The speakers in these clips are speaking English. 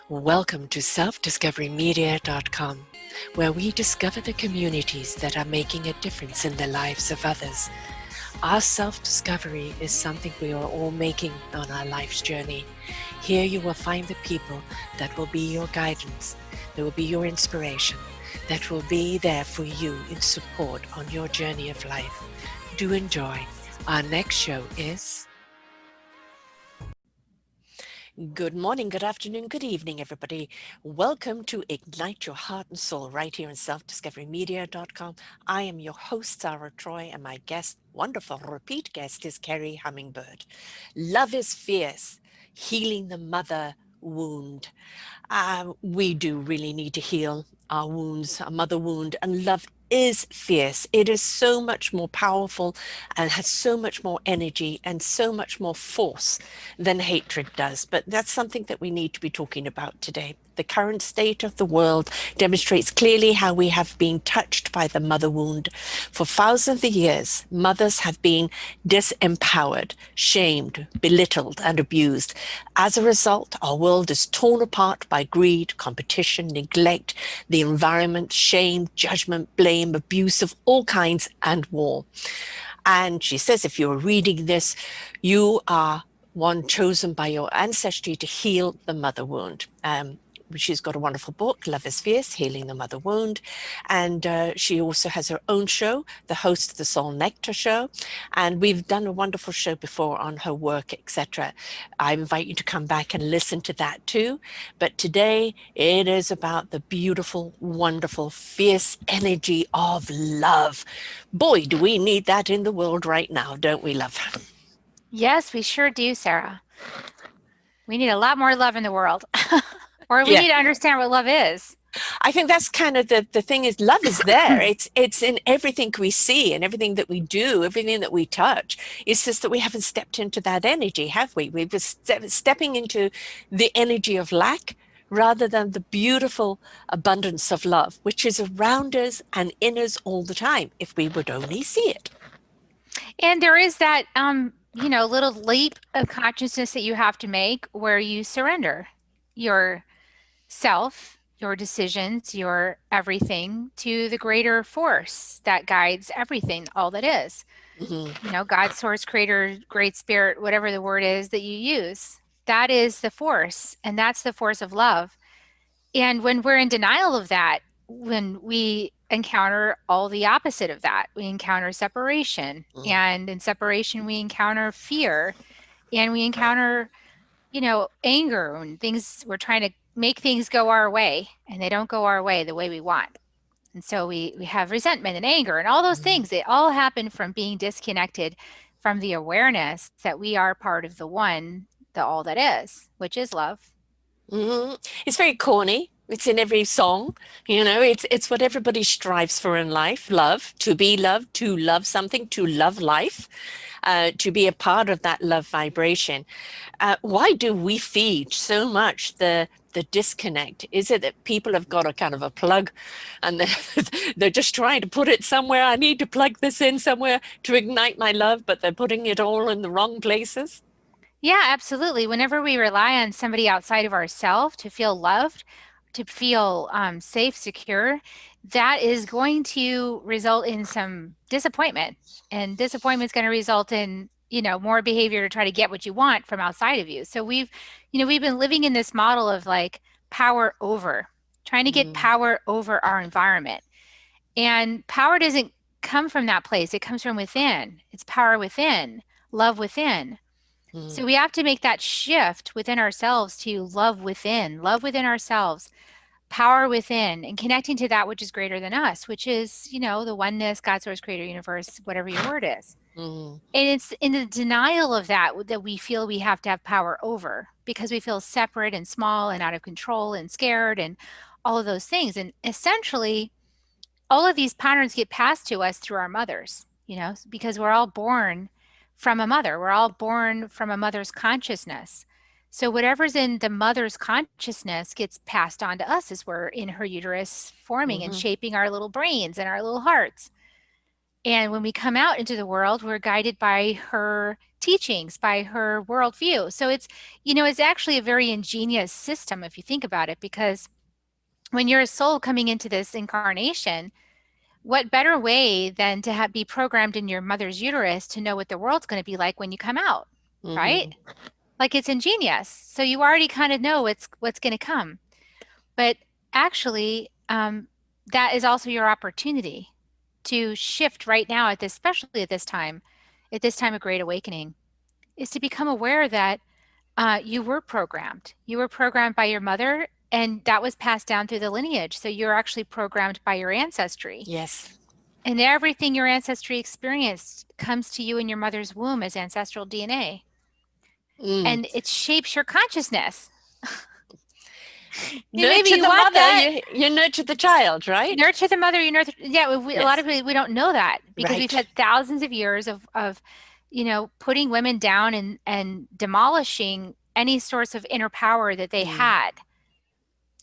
Welcome to selfdiscoverymedia.com, where we discover the communities that are making a difference in the lives of others. Our self-discovery is something we are all making on our life's journey. Here you will find the people that will be your guidance, that will be your inspiration, that will be there for you in support on your journey of life. Do enjoy. Our next show is... Good morning, good afternoon, good evening, everybody. Welcome to Ignite Your Heart and Soul right here on selfdiscoverymedia.com. I am your host, Sarah Troy, and my guest, wonderful repeat guest, is Kerri Hummingbird. Love is fierce, healing the mother wound. We do really need to heal our wounds, our mother wound, and love is fierce. It is so much more powerful and has so much more energy and so much more force than hatred does. But that's something that we need to be talking about today. The current state of the world demonstrates clearly how we have been touched by the mother wound. For thousands of years, mothers have been disempowered, shamed, belittled, and abused. As a result, our world is torn apart by greed, competition, neglect, the environment, shame, judgment, blame, abuse of all kinds, and war. And she says, if you're reading this, you are one chosen by your ancestry to heal the mother wound. She's got a wonderful book, Love is Fierce, Healing the Mother Wound. And she also has her own show, the host of the Soul Nectar Show. And we've done a wonderful show before on her work, etc. I invite you to come back and listen to that too. But today it is about the beautiful, wonderful, fierce energy of love. Boy, do we need that in the world right now, don't we, love? Yes, we sure do, Sarah. We need a lot more love in the world. Or we Yeah. need to understand what love is. I think that's kind of the thing is love is there. It's in everything we see and everything that we do, everything that we touch. It's just that we haven't stepped into that energy, have we? We've been stepping into the energy of lack rather than the beautiful abundance of love, which is around us and in us all the time, if we would only see it. And there is that little leap of consciousness that you have to make where you surrender yourself, your decisions, your everything to the greater force that guides everything, all that is. Mm-hmm. God, source, creator, great spirit, whatever the word is that you use. That is the force, and that's the force of love. And when we're in denial of that, when we encounter all the opposite of that, we encounter separation. And in separation, we encounter fear and we encounter, anger and things. We're trying to make things go our way and they don't go our way the way we want. And so we have resentment and anger and all those things. They all happen from being disconnected from the awareness that we are part of the one, the all that is, which is love. Mm-hmm. It's very corny. It's in every song, it's what everybody strives for in life. Love, to be loved, to love something, to love life, to be a part of that love vibration. Why do we feed so much the disconnect? Is it that people have got a kind of a plug and they're just trying to put it somewhere? I need to plug this in somewhere to ignite my love, but they're putting it all in the wrong places. Yeah, absolutely. Whenever we rely on somebody outside of ourselves to feel loved, to feel safe, secure, that is going to result in some disappointment. And disappointment is going to result in, more behavior to try to get what you want from outside of you. So we've been living in this model of like power over, trying to get Mm, power over our environment. And power doesn't come from that place. It comes from within. It's power within, love within. mm, So we have to make that shift within ourselves to love within ourselves, power within, and connecting to that which is greater than us, which is, the oneness, God, source, creator, universe, whatever your word is. mm, And it's in the denial of that that we feel we have to have power over because we feel separate and small and out of control and scared and all of those things. And essentially, all of these patterns get passed to us through our mothers, because we're all born from a mother. We're all born from a mother's consciousness. So whatever's in the mother's consciousness gets passed on to us as we're in her uterus forming and mhm. shaping our little brains and our little hearts. And when we come out into the world, we're guided by her teachings, by her worldview. So it's, it's actually a very ingenious system if you think about it, because when you're a soul coming into this incarnation, what better way than to be programmed in your mother's uterus to know what the world's going to be like when you come out, right? Mm-hmm. Like it's ingenious. So you already kind of know what's going to come. But actually, that is also your opportunity to shift right now at this, especially at this time of great awakening, is to become aware that you were programmed. You were programmed by your mother, and that was passed down through the lineage. So you're actually programmed by your ancestry. Yes. And everything your ancestry experienced comes to you in your mother's womb as ancestral DNA. And Mm. it shapes your consciousness. Maybe Nurture you the want mother, that. you nurture the child, right? Nurture the mother, you nurture. Yeah, a lot Yes. of people, we don't know that because we've Right. had thousands of years of putting women down and demolishing any source of inner power that they Mm. had.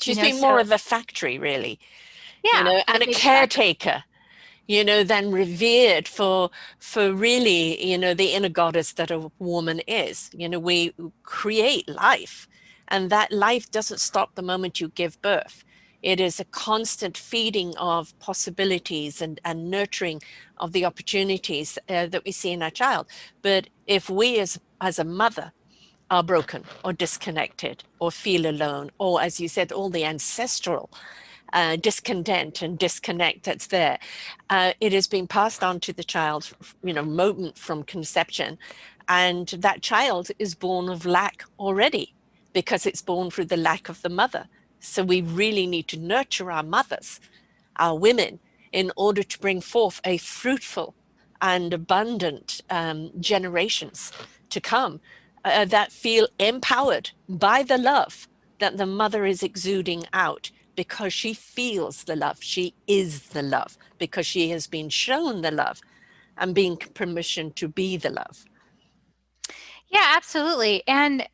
She's been more So of a factory, really, yeah, and a exactly. caretaker, than revered for really, the inner goddess that a woman is. We create life, and that life doesn't stop the moment you give birth. It is a constant feeding of possibilities and nurturing of the opportunities that we see in our child. But if we as a mother are broken or disconnected or feel alone, or as you said, all the ancestral discontent and disconnect that's there. It is being passed on to the child, moment from conception. And that child is born of lack already because it's born through the lack of the mother. So we really need to nurture our mothers, our women, in order to bring forth a fruitful and abundant generations to come that feel empowered by the love that the mother is exuding out because she feels the love. She is the love because she has been shown the love and being permission to be the love. Yeah, absolutely. And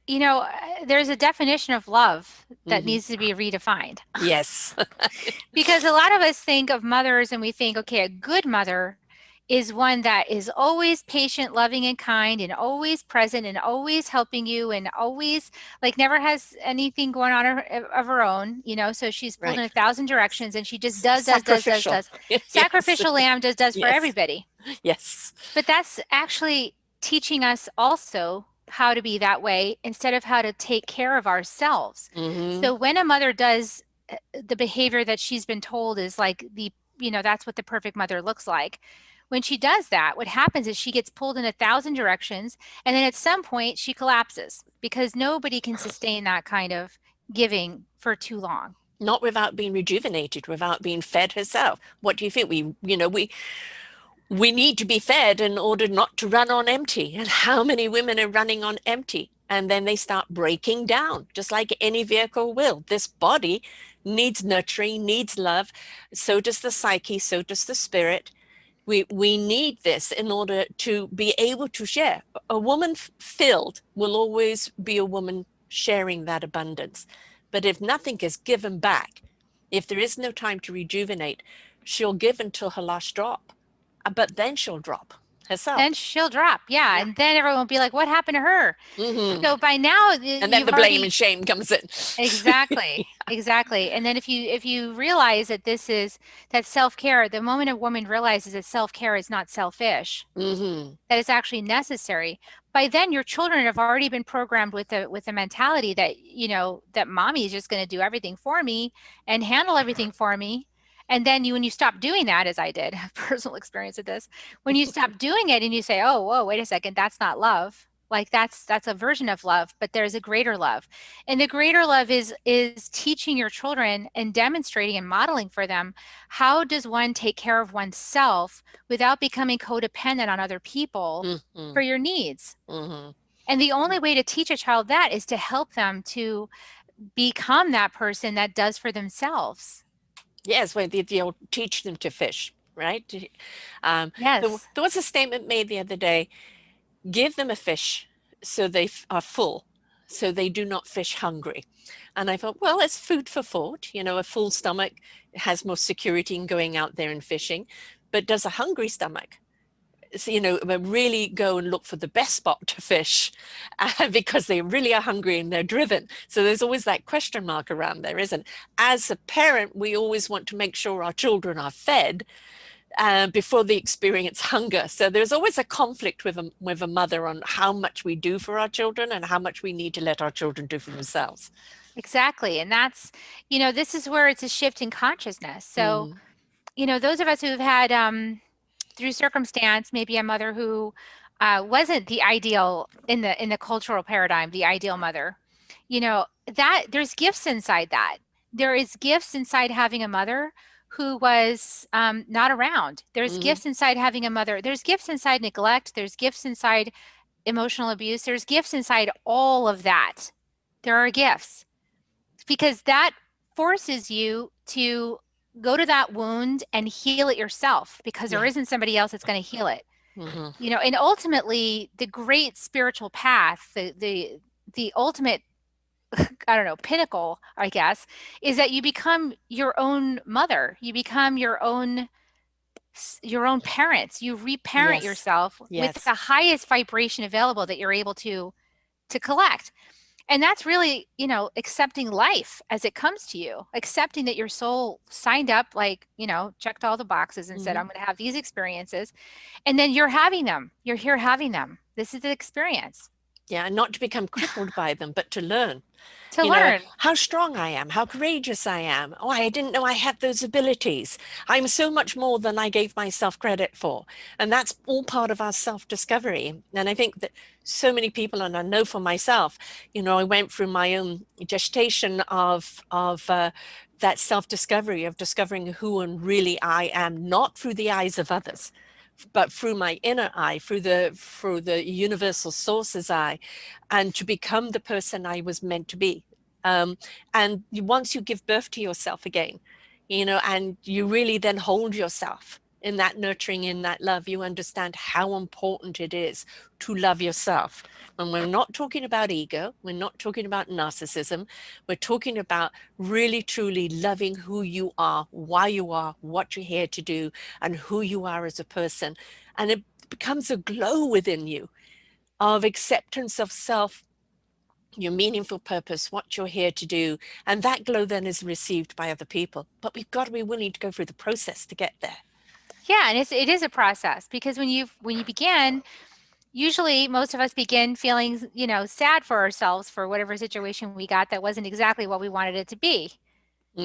there's a definition of love that Mm-hmm. needs to be redefined. Yes. Because a lot of us think of mothers and we think, okay, a good mother is one that is always patient, loving, and kind, and always present, and always helping you, and always like never has anything going on of her own, so she's pulled in Right. 1,000 directions and she just does, does, does, does, Sacrificial. does. Yes. Sacrificial lamb does for Yes. everybody. Yes. But that's actually teaching us also how to be that way instead of how to take care of ourselves. Mm-hmm. So when a mother does the behavior that she's been told is like that's what the perfect mother looks like. When she does that, what happens is she gets pulled in 1,000 directions, and then at some point she collapses because nobody can sustain that kind of giving for too long. Not without being rejuvenated, without being fed herself. What do you think? We need to be fed in order not to run on empty. And how many women are running on empty? And then they start breaking down, just like any vehicle will. This body needs nurturing, needs love. So does the psyche, so does the spirit. We need this in order to be able to share. A woman filled will always be a woman sharing that abundance. But if nothing is given back, if there is no time to rejuvenate, she'll give until her last drop, but then she'll drop Then herself. she'll drop. Yeah. Yeah. And then everyone will be like, what happened to her? Mm-hmm. So by now And then you've the blame and already. shame comes in. Exactly. Exactly. And then if you realize that this is that self-care, the moment a woman realizes that self-care is not selfish, Mm-hmm. that it's actually necessary, by then your children have already been programmed with the mentality that, that mommy is just going to do everything for me and handle everything for me. And then when you stop doing that, as I did, have personal experience with this, when you stop doing it and you say, oh, whoa, wait a second, that's not love. Like that's a version of love, but there's a greater love. And the greater love is teaching your children and demonstrating and modeling for them how does one take care of oneself without becoming codependent on other people Mm-hmm. for your needs. Mm-hmm. And the only way to teach a child that is to help them to become that person that does for themselves. Yes, well, they'll teach them to fish, right? Yes. There was a statement made the other day: give them a fish so they are full, so they do not fish hungry. And I thought, well, it's food for thought. A full stomach has more security in going out there and fishing. But does a hungry stomach really go and look for the best spot to fish because they really are hungry and they're driven. So there's always that question mark around there, isn't? As a parent, we always want to make sure our children are fed before they experience hunger. So there's always a conflict with a mother on how much we do for our children and how much we need to let our children do for themselves. Exactly. And that's, this is where it's a shift in consciousness. So, Mm, those of us who've had, through circumstance, maybe a mother who wasn't the ideal in the cultural paradigm, the ideal mother, that there's gifts inside that. There is gifts inside having a mother who was not around. There's mm, gifts inside having a mother. There's gifts inside neglect. There's gifts inside emotional abuse. There's gifts inside all of that. There are gifts because that forces you to go to that wound and heal it yourself because there yeah. isn't somebody else that's going to heal it. Hmm. And ultimately the great spiritual path, the ultimate, I don't know, pinnacle, I guess, is that you become your own mother. You become your own parents. You reparent Yes. yourself with the Yes. highest vibration available that you're able to collect. And that's really, accepting life as it comes to you, accepting that your soul signed up, like, checked all the boxes and said, Hmm. I'm going to have these experiences. And then you're having them. You're here having them. This is the experience Yeah, and not to become crippled by them, but to learn. to learn. How strong I am, how courageous I am. Oh, I didn't know I had those abilities. I'm so much more than I gave myself credit for. And that's all part of our self-discovery. And I think that so many people, and I know for myself, I went through my own gestation of that self-discovery, of discovering who and really I am, not through the eyes of others, but through my inner eye, through the universal source's eye, and to become the person I was meant to be. Um, and once you give birth to yourself again, and you really then hold yourself in that nurturing, in that love, you understand how important it is to love yourself. And we're not talking about ego, we're not talking about narcissism, we're talking about really truly loving who you are, why you are, what you're here to do, and who you are as a person. And it becomes a glow within you of acceptance of self, your meaningful purpose, what you're here to do. And that glow then is received by other people. But we've got to be willing to go through the process to get there. Yeah, and it is a process because when you begin, usually most of us begin feeling, sad for ourselves for whatever situation we got that wasn't exactly what we wanted it to be.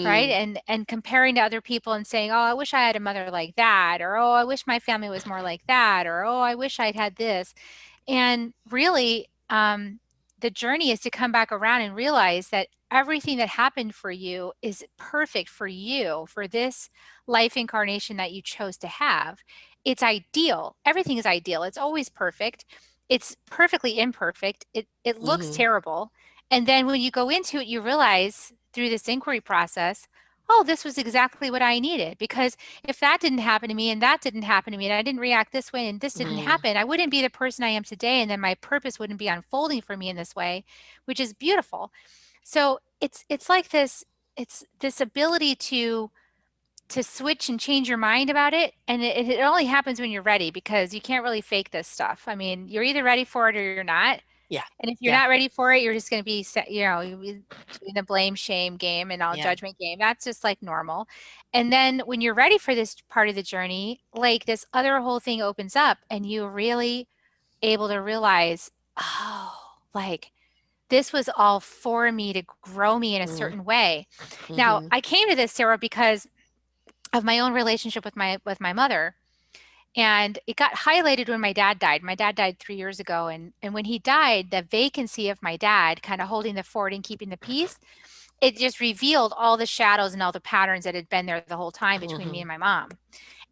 Right? Mm, And comparing to other people and saying, "Oh, I wish I had a mother like that," or "Oh, I wish my family was more like that," or "Oh, I wish I'd had this." And really, the journey is to come back around and realize that everything that happened for you is perfect for you, for this life incarnation that you chose to have. It's ideal. Everything is ideal. It's always perfect. It's perfectly imperfect. It looks mm-hmm, terrible. And then when you go into it, you realize through this inquiry process, oh, this was exactly what I needed. Because if that didn't happen to me and that didn't happen to me and I didn't react this way and this didn't mm, happen, I wouldn't be the person I am today. And then my purpose wouldn't be unfolding for me in this way, which is beautiful. So it's like this, it's this ability to switch and change your mind about it. And it only happens when you're ready because you can't really fake this stuff. I mean, you're either ready for it or you're not. yeah, And if you're yeah, not ready for it, you're just going to be, you'll be doing the blame shame game and all yeah. judgment game. That's just like normal. And then when you're ready for this part of the journey, like this other whole thing opens up and you're really able to realize, oh, like this was all for me to grow me in a Mm, certain way. Now, mm-hmm, I came to this, Sarah, because of my own relationship with my mother. And it got highlighted when my dad died. My dad died 3 years ago. And when he died, the vacancy of my dad kind of holding the fort and keeping the peace, it just revealed all the shadows and all the patterns that had been there the whole time between me mm-hmm, and my mom.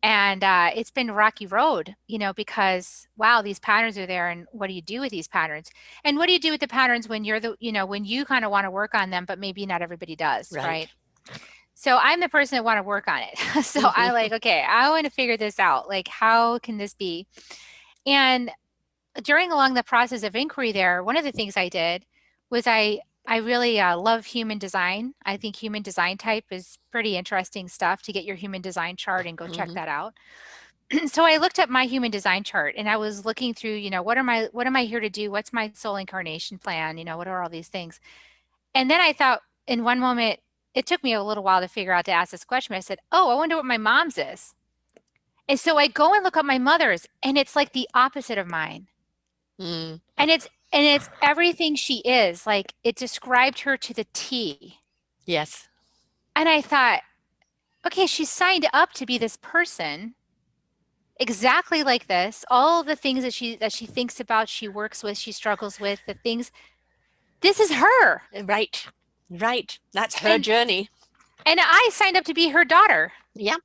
And it's been a rocky road, because wow, these patterns are there. And what do you do with these patterns? And what do you do with the patterns when when you kind of want to work on them, but maybe not everybody does, right. right? So I'm the person that want to work on it. So I Mm-hmm, like, okay, I want to figure this out. Like, how can this be? And during along the process of inquiry there, one of the things I did was I really love human design. I think human design type is pretty interesting stuff to get your human design chart and go check mm-hmm, that out. So I looked up my human design chart and I was looking through, what am I here to do? What's my soul incarnation plan? What are all these things? And then I thought in one moment, it took me a little while to figure out to ask this question. I said, "Oh, I wonder what my mom's is." And so I go and look up my mother's, and it's like the opposite of mine. Mm, And it's everything she is. Like it described her to the T. yes. And I thought, okay, she's signed up to be this person exactly like this. All the things that she thinks about, she works with, she struggles with, the things. This is her. Right. Right. That's her And journey. and I signed up to be her daughter. Yeah.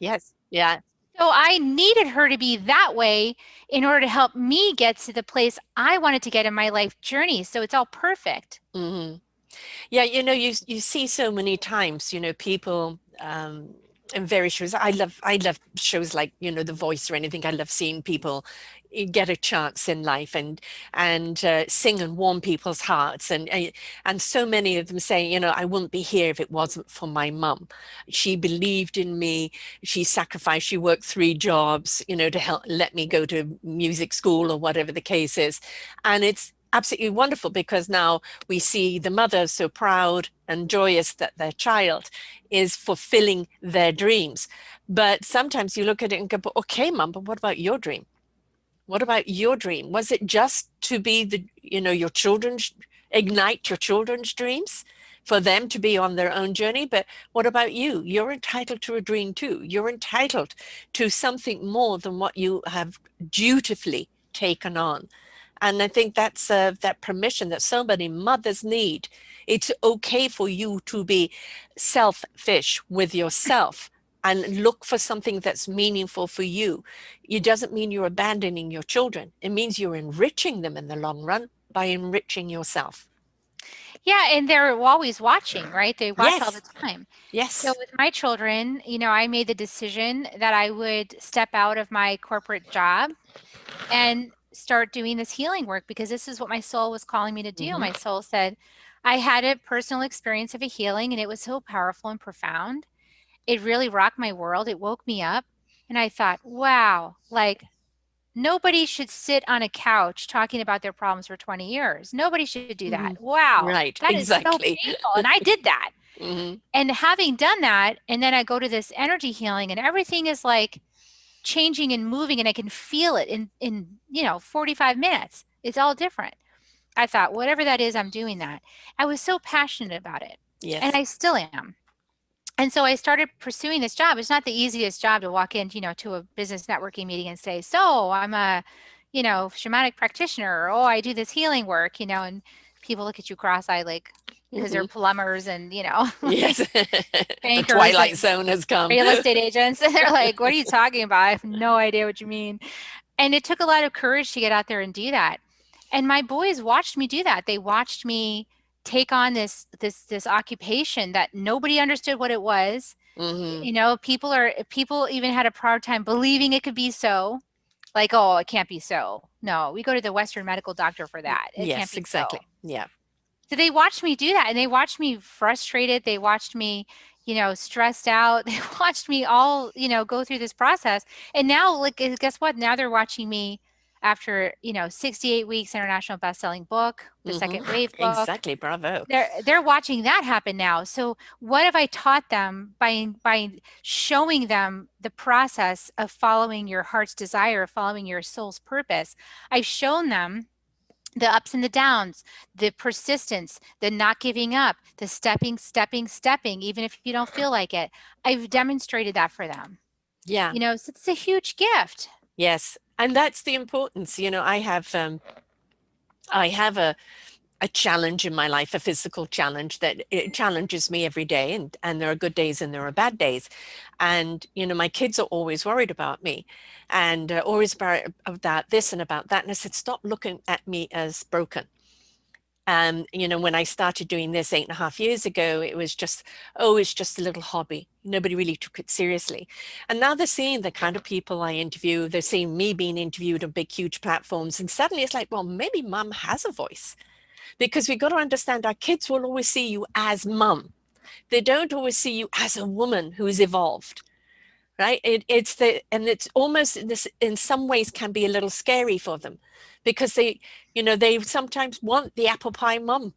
Yes. Yeah. So I needed her to be that way in order to help me get to the place I wanted to get in my life journey. So it's all perfect. Hmm. Yeah, you see so many times, people in various shows. I love shows like, The Voice or anything. I love seeing people get a chance in life and sing and warm people's hearts. And so many of them say, I wouldn't be here if it wasn't for my mum. She believed in me. She sacrificed. She worked 3 jobs, to help let me go to music school or whatever the case is. And it's absolutely wonderful because now we see the mother so proud and joyous that their child is fulfilling their dreams. But sometimes you look at it and go, okay, mom, but what about your dream? What about your dream? Was it just to be your children's, ignite your children's dreams for them to be on their own journey? But what about you? You're entitled to a dream too. You're entitled to something more than what you have dutifully taken on. And I think that's that permission that so many mothers need. It's okay for you to be selfish with yourself and look for something that's meaningful for you. It doesn't mean you're abandoning your children. It means you're enriching them in the long run by enriching yourself. Yeah, and they're always watching, right? They watch all the Yes, time. So yes. with my children, I made the decision that I would step out of my corporate job and start doing this healing work because this is what my soul was calling me to do. Hmm. My soul said, I had a personal experience of a healing and it was so powerful and profound. It really rocked my world. It woke me up. And I thought, wow, like nobody should sit on a couch talking about their problems for 20 years. Nobody should do that. Hmm. Wow, Right, that is so exactly. painful. And I did that. Hmm. And having done that, and then I go to this energy healing, and everything is like changing and moving, and I can feel it in 45 minutes. It's all different. I thought, whatever that is, I'm doing that. I was so passionate about it, and Yes. I still am. And so I started pursuing this job. It's not the easiest job to walk in, to a business networking meeting and say, "So I'm a, shamanic practitioner," or, "Oh, I do this healing work," and people look at you cross-eyed, like, because they're Hmm. plumbers and, Yes. like The bankers twilight and zone has come. real estate agents. And they're like, "What are you talking about? I have no idea what you mean." And it took a lot of courage to get out there and do that. And my boys watched me do that. They watched me take on this occupation that nobody understood what it was. Hmm. People even had a hard time believing it could be so. Like, oh, it can't be so. No, we go to the Western medical doctor for that. It can't Yes, be so. exactly. Yeah. So they watched me do that and they watched me frustrated. They watched me, stressed out. They watched me all, go through this process. And now, like, guess what? Now they're watching me after, 68 weeks international best-selling book, the Hmm. second wave book. Exactly. Bravo. They're watching that happen now. So what have I taught them by showing them the process of following your heart's desire, of following your soul's purpose? I've shown them the ups and the downs, the persistence, the not giving up, the stepping, even if you don't feel like it. I've demonstrated that for them. Yeah. So it's a huge gift. Yes. And that's the importance. I have a challenge in my life, a physical challenge that it challenges me every day. And there are good days and there are bad days. And, my kids are always worried about me and always about this and about that. And I said, stop looking at me as broken. And, when I started doing this 8.5 years ago, it was just, oh, it's just a little hobby. Nobody really took it seriously. And now they're seeing the kind of people I interview. They're seeing me being interviewed on big, huge platforms. And suddenly it's like, well, maybe mom has a voice because we got to understand our kids will always see you as mum. They don't always see you as a woman who's evolved. right? It's almost this in some ways can be a little scary for them because they sometimes want the apple pie mom,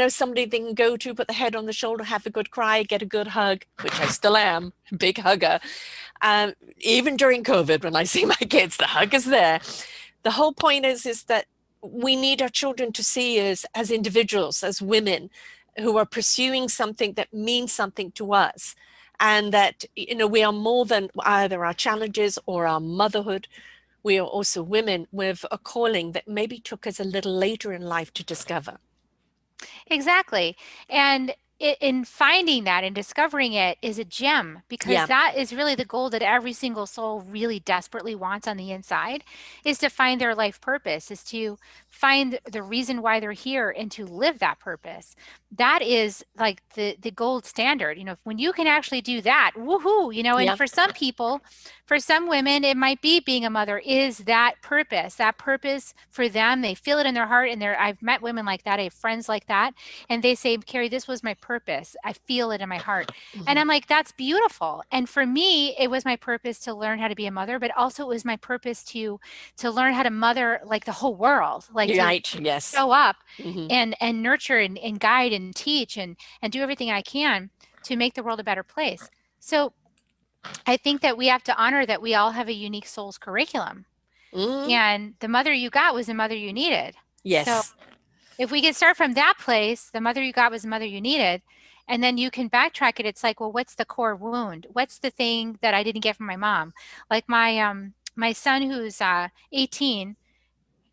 somebody they can go to, put the head on the shoulder, have a good cry, get a good hug, which I still am, big hugger. Even during COVID, when I see my kids, the hug is there. The whole point is that we need our children to see us as individuals, as women who are pursuing something that means something to us, and that we are more than either our challenges or our motherhood. We are also women with a calling that maybe took us a little later in life to discover. Exactly. And in finding that and discovering it is a gem, because Yeah, that is really the goal that every single soul really desperately wants on the inside, is to find their life purpose, is to find the reason why they're here and to live that purpose. That is like the gold standard. When you can actually do that, woohoo, and yeah. for some people, for some women, it might be being a mother is that purpose for them. They feel it in their heart, and I've met women like that. I have friends like that, and they say, Kerri, this was my purpose. I feel it in my heart. And Hmm. I'm like, that's beautiful. And for me, it was my purpose to learn how to be a mother, but also it was my purpose to learn how to mother like the whole world, like You're to right. Yes. show up Hmm. and nurture and guide and teach and do everything I can to make the world a better place. So I think that we have to honor that we all have a unique soul's curriculum. Hmm. And the mother you got was the mother you needed. So Yes. if we can start from that place, the mother you got was the mother you needed, and then you can backtrack it. It's like, well, what's the core wound? What's the thing that I didn't get from my mom? Like my son who's 18,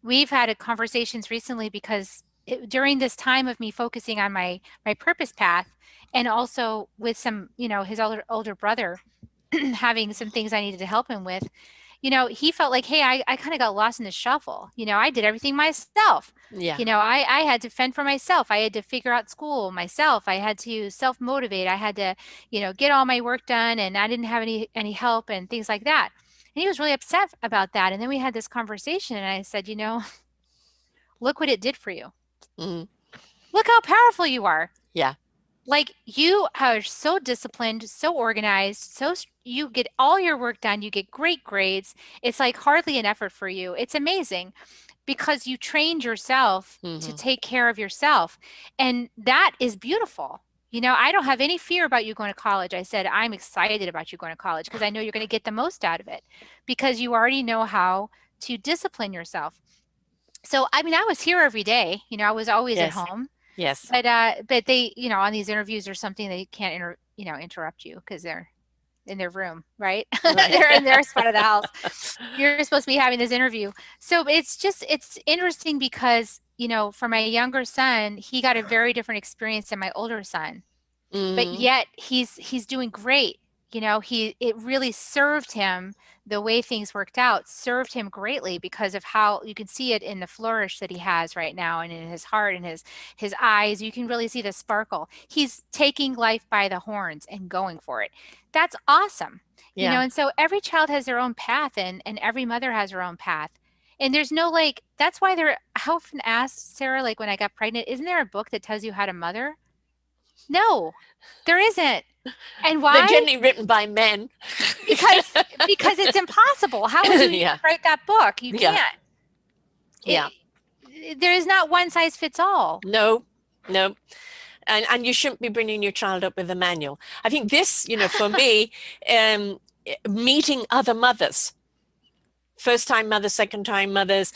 we've had a conversations recently because during this time of me focusing on my purpose path, and also with some, his older brother having some things I needed to help him with, he felt like, hey, I kind of got lost in the shuffle. I did everything myself. Yeah. I had to fend for myself. I had to figure out school myself. I had to self motivate. I had to, get all my work done, and I didn't have any help and things like that. And he was really upset about that. And then we had this conversation, and I said, look what it did for you. Hmm. Look how powerful you are. Yeah. Like, you are so disciplined, so organized, you get all your work done, you get great grades. It's like hardly an effort for you. It's amazing because you trained yourself to Hmm. take care of yourself. And that is beautiful. I don't have any fear about you going to college. I said, I'm excited about you going to college because I know you're going to get the most out of it because you already know how to discipline yourself. So, I mean, I was here every day. I was always at Yes. home, Yes. but they, on these interviews or something, they can't interrupt you because they're in their room, right? Right. They're in their spot of the house. You're supposed to be having this interview. So it's interesting because, for my younger son, he got a very different experience than my older son, but Hmm. yet he's doing great. It really served him. The way things worked out served him greatly because of how you can see it in the flourish that he has right now, and in his heart and his eyes. You can really see the sparkle. He's taking life by the horns and going for it. That's awesome. Yeah. And so every child has their own path, and every mother has her own path. And there's no, like, that's why I often ask Sarah, like when I got pregnant, isn't there a book that tells you how to mother? No, there isn't. And They're why? generally written by men. Because it's impossible. How would you even Yeah. write that book? You Yeah. can't. Yeah. There is not one size fits all. No. No. And you shouldn't be bringing your child up with a manual. I think this, for me, um, meeting other mothers, first time mothers, second time mothers,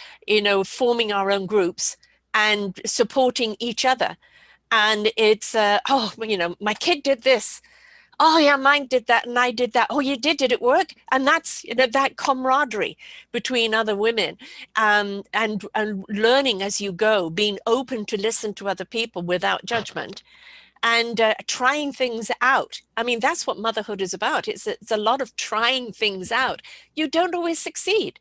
forming our own groups and supporting each other. And it's, oh, my kid did this. Oh yeah, mine did that and I did that. Oh, you did it work? And that's that camaraderie between other women, and learning as you go, being open to listen to other people without judgment, and trying things out. I mean, that's what motherhood is about. It's a lot of trying things out. You don't always succeed.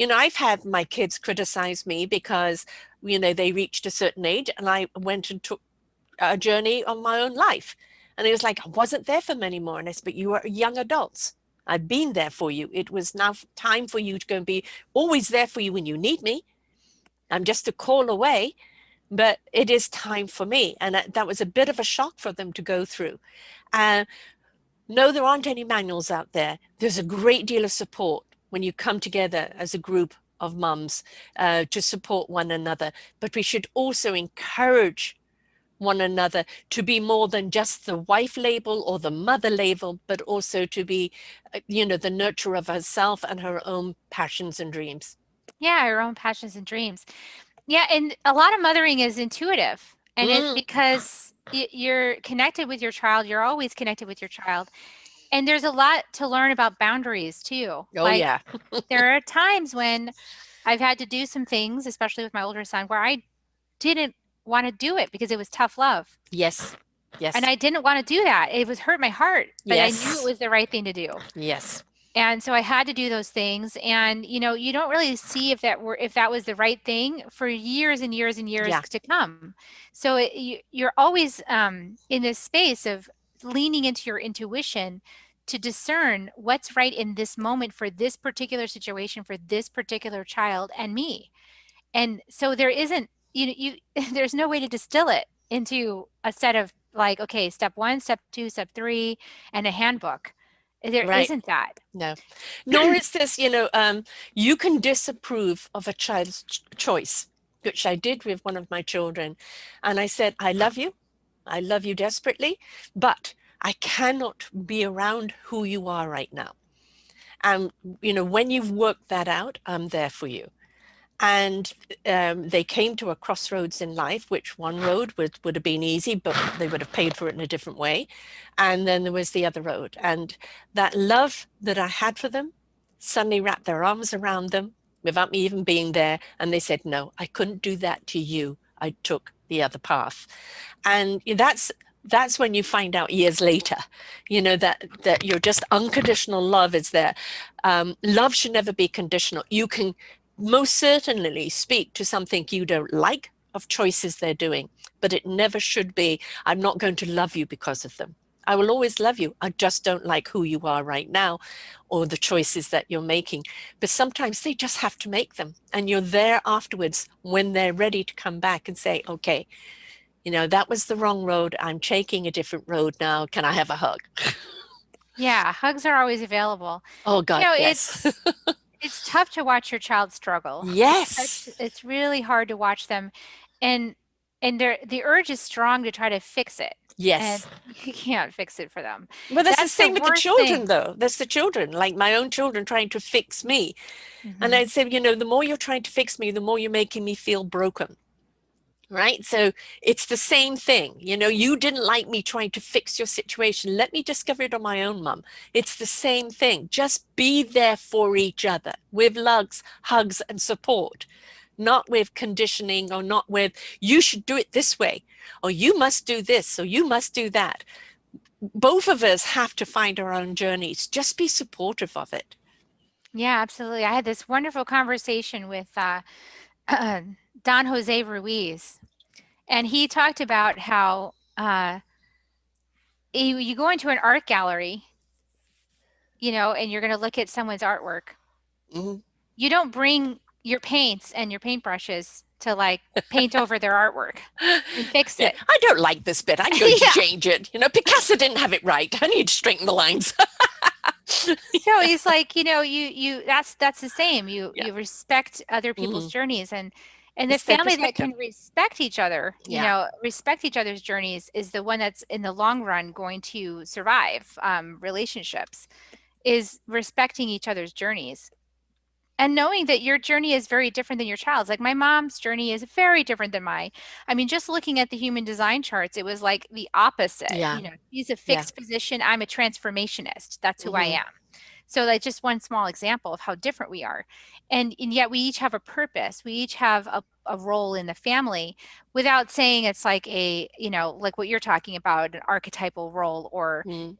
I've had my kids criticize me because they reached a certain age, and I went and took a journey on my own life. And it was like, I wasn't there for many more. And I said, but you are young adults. I've been there for you. It was now time for you to go and be always there for you when you need me. I'm just a call away, but it is time for me. And that was a bit of a shock for them to go through. Uh, No, there aren't any manuals out there. There's a great deal of support when you come together as a group of mums to support one another. But we should also encourage one another to be more than just the wife label or the mother label, but also to be, the nurturer of herself and her own passions and dreams. Yeah, our own passions and dreams. Yeah, and a lot of mothering is intuitive, and it's Mm. because you're connected with your child. You're always connected with your child, and there's a lot to learn about boundaries too. Oh, Like yeah. there are times when I've had to do some things, especially with my older son, where I didn't want to do it because it was tough love, Yes. and Yes. I didn't want to do that. It was hurt my heart, but I knew it Yes. was the right thing to do. Yes. And so I had to do those things, and, you don't really see if that was the right thing for years and years and years Yeah. to come. So you're always, in this space of leaning into your intuition to discern what's right in this moment for this particular situation, for this particular child and me. And so there isn't you there's no way to distill it into a set of like, okay, step 1, step 2, step 3, and a handbook. There Right. isn't that. No. Nor is this, you can disapprove of a child's choice, which I did with one of my children. And I said, I love you. I love you desperately, but I cannot be around who you are right now. And, when you've worked that out, I'm there for you. And they came to a crossroads in life, which one road would have been easy, but they would have paid for it in a different way. And then there was the other road. And that love that I had for them suddenly wrapped their arms around them without me even being there. And they said, no, I couldn't do that to you. I took the other path. And that's when you find out years later, that you're just unconditional love is there. Love should never be conditional. You can most certainly speak to something you don't like of choices they're doing, but it never should be, I'm not going to love you because of them. I will always love you. I just don't like who you are right now or the choices that you're making. But sometimes they just have to make them. And you're there afterwards when they're ready to come back and say, okay, that was the wrong road. I'm taking a different road now. Can I have a hug? Yeah, hugs are always available. Oh, You God, know, yes. it's tough to watch your child struggle. Yes. It's really hard to watch them, and the urge is strong to try to fix it, and Yes. you can't fix it for them. Well, that's the That's the same with the worst children, thing. though. That's the children, like my own children trying to fix me. And Mhm. I'd say, the more you're trying to fix me, the more you're making me feel broken. Right. So it's the same thing. You didn't like me trying to fix your situation. Let me discover it on my own, mum. It's the same thing. Just be there for each other with hugs, and support, not with conditioning or not with, you should do it this way, or you must do this, or you must do that. Both of us have to find our own journeys. Just be supportive of it. Yeah, absolutely. I had this wonderful conversation with, Don Jose Ruiz, and he talked about how, you go into an art gallery, and you're gonna look at someone's artwork. Mhm. You don't bring your paints and your paintbrushes to, like, paint over their artwork and fix Yeah, it. I don't like this bit. I'm going to Yeah. change it. Picasso didn't have it right. I need to straighten the lines. So he's like, that's the same. You Yeah. you respect other people's Hmm. journeys, and the It's their family that perspective. can respect each other, Yeah. respect each other's journeys is the one that's in the long run going to survive, relationships, is respecting each other's journeys. And knowing that your journey is very different than your child's. Like my mom's journey is very different than mine. I mean, just looking at the human design charts, it was like the opposite. Yeah. She's a Yeah. fixed position. I'm a transformationist. That's who I Hmm. am. So like just one small example of how different we are. And yet we each have a purpose. We each have a role in the family without saying it's like like what you're talking about, an archetypal role or Mm.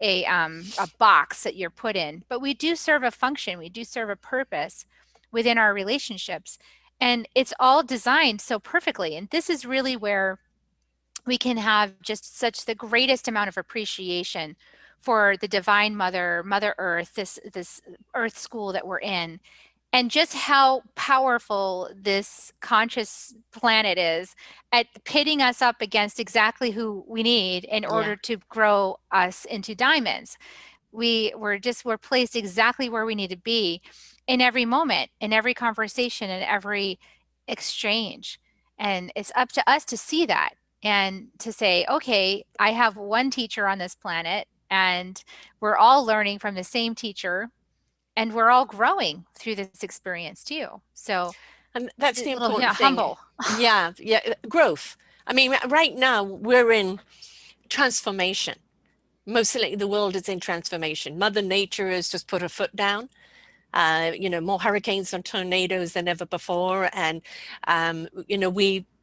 a box that you're put in. But we do serve a function. We do serve a purpose within our relationships. And it's all designed so perfectly. And this is really where we can have just such the greatest amount of appreciation for the divine mother, Mother Earth, this earth school that we're in, and just how powerful this conscious planet is at pitting us up against exactly who we need in Yeah. order to grow us into diamonds. we're placed exactly where we need to be in every moment, in every conversation, in every exchange. And it's up to us to see that and to say, okay, I have one teacher on this planet and we're all learning from the same teacher and we're all growing through this experience too. So And that's a the little, yeah, important thing. humble. Yeah, yeah, growth. I mean, right now we're in transformation. Mostly the world is in transformation. Mother Nature has just put her foot down. More hurricanes and tornadoes than ever before. And,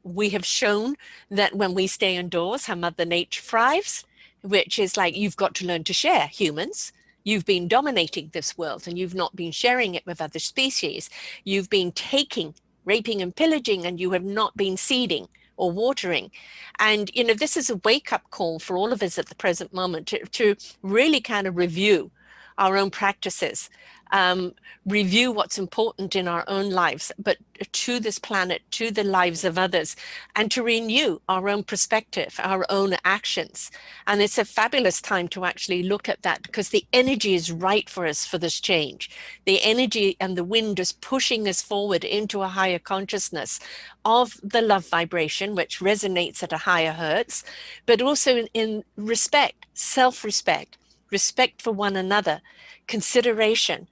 we have shown that when we stay indoors, how Mother Nature thrives, which is like, you've got to learn to share, humans. You've been dominating this world and you've not been sharing it with other species. You've been taking, raping, and pillaging, and you have not been seeding or watering. And, this is a wake up call for all of us at the present moment to really kind of review our own practices, um, review what's important in our own lives, but to this planet, to the lives of others, and to renew our own perspective, our own actions. And it's a fabulous time to actually look at that because the energy is right for us for this change. The energy and the wind is pushing us forward into a higher consciousness of the love vibration, which resonates at a higher hertz, but also in respect, self-respect, respect for one another, consideration,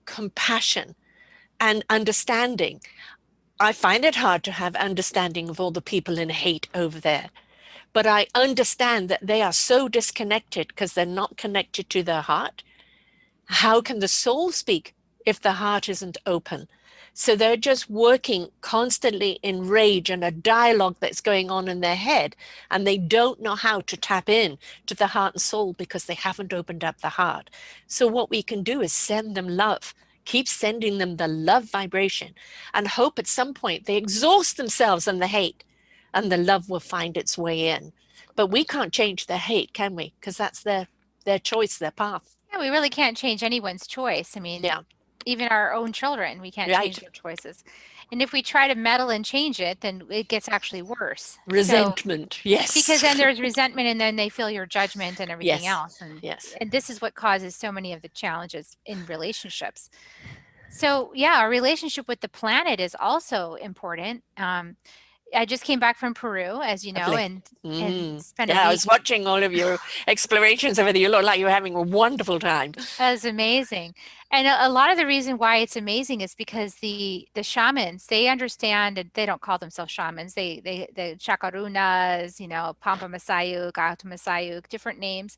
compassion, and understanding. I find it hard to have understanding of all the people in hate over there, but I understand that they are so disconnected because they're not connected to their heart. How can the soul speak if the heart isn't open? So they're just working constantly in rage and a dialogue that's going on in their head, and they don't know how to tap in to the heart and soul because they haven't opened up the heart. So what we can do is send them love, keep sending them the love vibration, and hope at some point they exhaust themselves in the hate and the love will find its way in. But we can't change their hate, can we? Because that's their choice, their path. Yeah, we really can't change anyone's choice. I mean, Yeah, even our own children, we can't change right. their choices. And if we try to meddle and change it, then it gets actually worse. So, Resentment. because Yes. then there's resentment and then they feel your judgment and everything Yes. else. Yes. And this is what causes so many of the challenges in relationships. So, yeah, our relationship with the planet is also important. I just came back from Peru, as you know, Lovely. and Mm. spent a Yeah, I was week. watching all of your explorations over there. You look like you were having a wonderful time. That was amazing. And a lot of the reason why it's amazing is because the shamans, they understand, and they don't call themselves shamans. The chakarunas, Pampa Masayuk, Gato Masayuk, different names.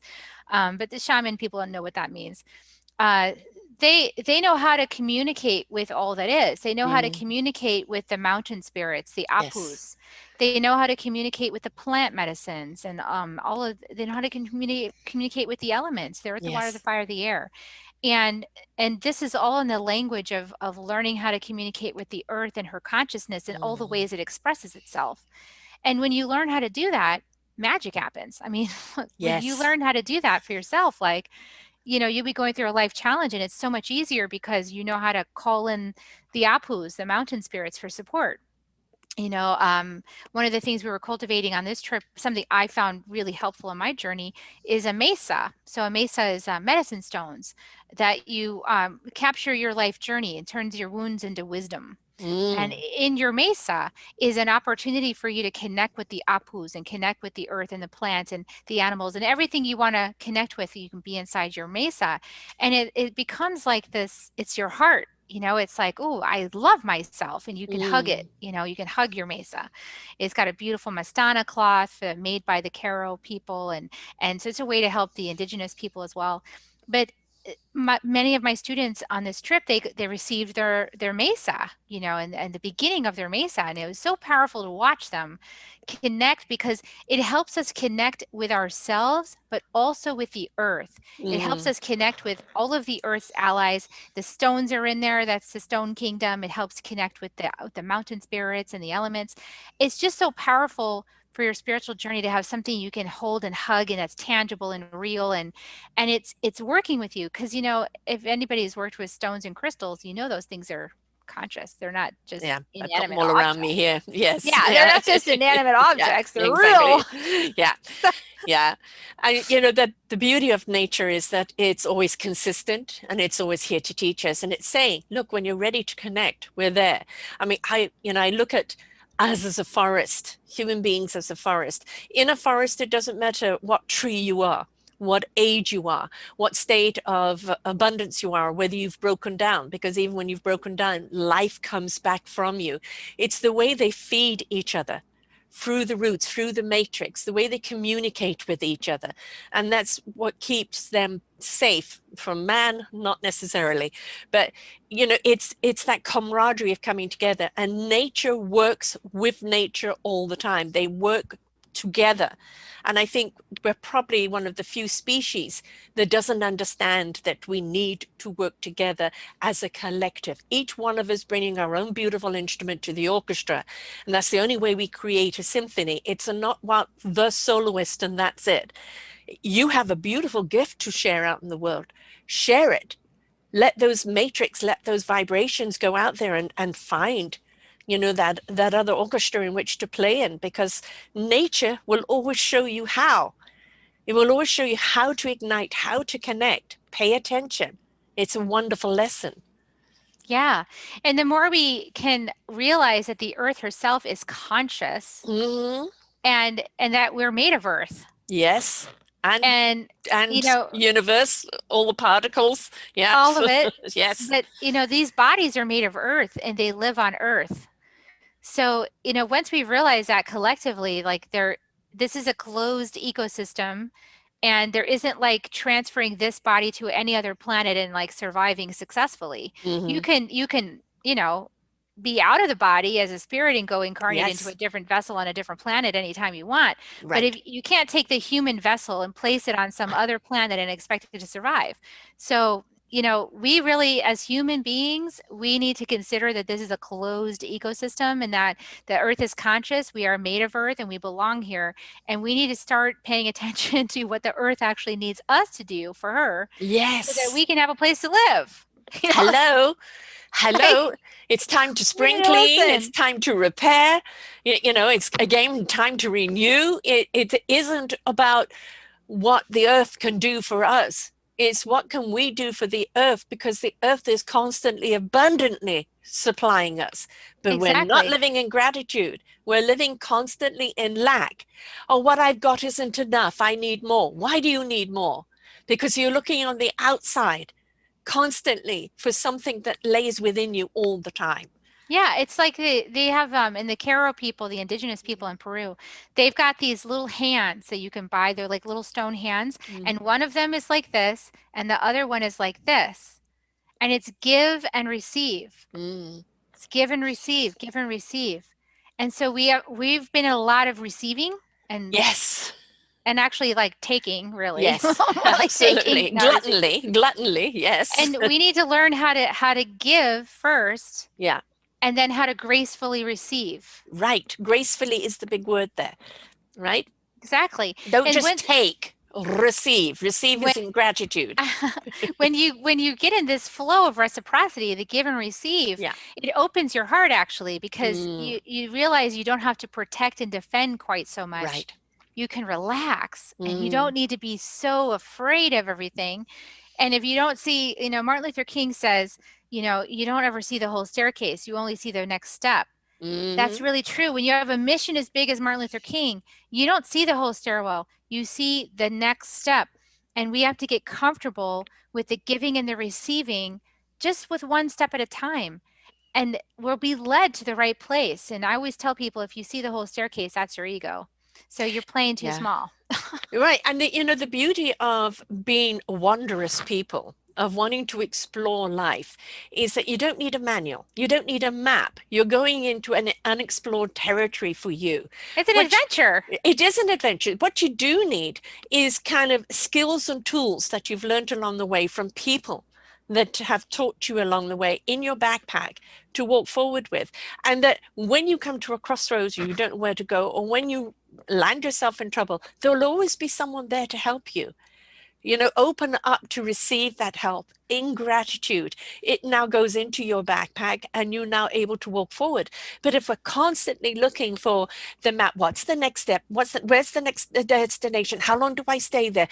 But the shaman people don't know what that means. Uh, they know how to communicate with all that is. They know how to Mm. communicate with the mountain spirits, the Yes. apus. They know how to communicate with the plant medicines and they know how to communicate with the elements, the earth, the water, the Yes. fire, the air. And and this is all in the language of learning how to communicate with the earth and her consciousness and all the Mm. ways it expresses itself. And when you learn how to do that, magic happens. I mean, when you Yes. learn how to do that for yourself, like you'll be going through a life challenge and it's so much easier because you know how to call in the apus, the mountain spirits for support. You know, one of the things we were cultivating on this trip, something I found really helpful in my journey, is a mesa. So a mesa is medicine stones that you capture your life journey and turns your wounds into wisdom. And Mm. in your mesa is an opportunity for you to connect with the apus and connect with the earth and the plants and the animals and everything you want to connect with. You can be inside your mesa. And it becomes like this, it's your heart. It's like, oh, I love myself. And you can hug it. Mm. You can hug your mesa. It's got a beautiful mastana cloth made by the Karo people. And so it's a way to help the indigenous people as well. But many of my students on this trip, they received their mesa, and the beginning of their mesa, and it was so powerful to watch them connect because it helps us connect with ourselves, but also with the earth. It helps Mm. us connect with all of the earth's allies. The stones are in there. That's the stone kingdom. It helps connect with the mountain spirits and the elements. It's just so powerful for your spiritual journey to have something you can hold and hug and that's tangible and real and it's working with you because if anybody's worked with stones and crystals, those things are conscious. They're not just Yeah, I've got them inanimate all around me objects. here. Yes. Yeah, they're Yeah. not just inanimate Yeah, objects. They're real. exactly. Yeah. Yeah. And the beauty of nature is that it's always consistent and it's always here to teach us. And it's saying, look, when you're ready to connect, we're there. I mean, I look at us as a forest, human beings as a forest. In a forest, it doesn't matter what tree you are, what age you are, what state of abundance you are, whether you've broken down, because even when you've broken down, life comes back from you. It's the way they feed each other through the roots, through the matrix, the way they communicate with each other. And that's what keeps them safe from man, not necessarily. But it's that camaraderie of coming together. And nature works with nature all the time. They work together. And I think we're probably one of the few species that doesn't understand that we need to work together as a collective. Each one of us bringing our own beautiful instrument to the orchestra. And that's the only way we create a symphony. It's not what the soloist and that's it. You have a beautiful gift to share out in the world. Share it. Let those matrix, let those vibrations go out there and find that other orchestra in which to play in, because nature will always show you how. It will always show you how to ignite, how to connect. Pay attention. It's a wonderful lesson. Yeah. And the more we can realize that the earth herself is conscious Hmm. and that we're made of earth. Yes. And And you and know, universe, all the particles. Yeah. all of it, Yes. but these bodies are made of earth and they live on earth. So, once we realize that collectively, like this is a closed ecosystem and there isn't like transferring this body to any other planet and like surviving successfully. You Hmm. can you can, be out of the body as a spirit and go incarnate into a Yes. different vessel on a different planet anytime you want. But if Right. you can't take the human vessel and place it on some other planet and expect it to survive. So, we really, as human beings, we need to consider that this is a closed ecosystem and that the earth is conscious. We are made of earth and we belong here. And we need to start paying attention to what the earth actually needs us to do for her so that Yes. we can have a place to live. It's Hello. Hello. like It's time to we need spring to clean. It's listen. time to repair. It's again time to renew. It isn't about what the earth can do for us. It's what can we do for the earth, because the earth is constantly abundantly supplying us. But we're not Exactly. living in gratitude. We're living constantly in lack. Oh, what I've got isn't enough. I need more. Why do you need more? Because you're looking on the outside constantly for something that lays within you all the time. Yeah, it's like they have in the Caro people, the indigenous people in Peru, they've got these little hands that you can buy. They're like little stone hands, Mm, and one of them is like this, and the other one is like this. And it's give and receive. mm. It's give and receive, give and receive. And so we've been in a lot of receiving and Yes, actually like taking really yes, more like taking, absolutely. not receiving. Gluttony, yes. And we need to learn how to give first Yeah, and then how to gracefully receive. right. Gracefully is the big word there, right? Exactly. Don't And just take, receive. Receive when is in gratitude. when you get in this flow of reciprocity, the give and receive, Yeah. it opens your heart actually because Mm, you realize you don't have to protect and defend quite so much. right. You can relax and you don't Mm, need to be so afraid of everything. And if you don't see, Martin Luther King says, you don't ever see the whole staircase, you only see the next step. That's mm, really true. When you have a mission as big as Martin Luther King, you don't see the whole stairwell. You see the next step. And we have to get comfortable with the giving and the receiving just with one step at a time. And we'll be led to the right place. And I always tell people if you see the whole staircase, that's your ego. So you're playing too yeah. small. Right. And the beauty of being wondrous people, of wanting to explore life, is that you don't need a manual. You don't need a map. You're going into an unexplored territory for you. It's an What adventure. it is an adventure. What you do need is kind of skills and tools that you've learned along the way from people that have taught you along the way in your backpack to walk forward with. And that when you come to a crossroads, you don't know where to go, or when you land yourself in trouble, there'll always be someone there to help you. open up to receive that help in gratitude. It now goes into your backpack and you're now able to walk forward. But if we're constantly looking for the map, what's the next step? Where's the next destination? How long do I stay there?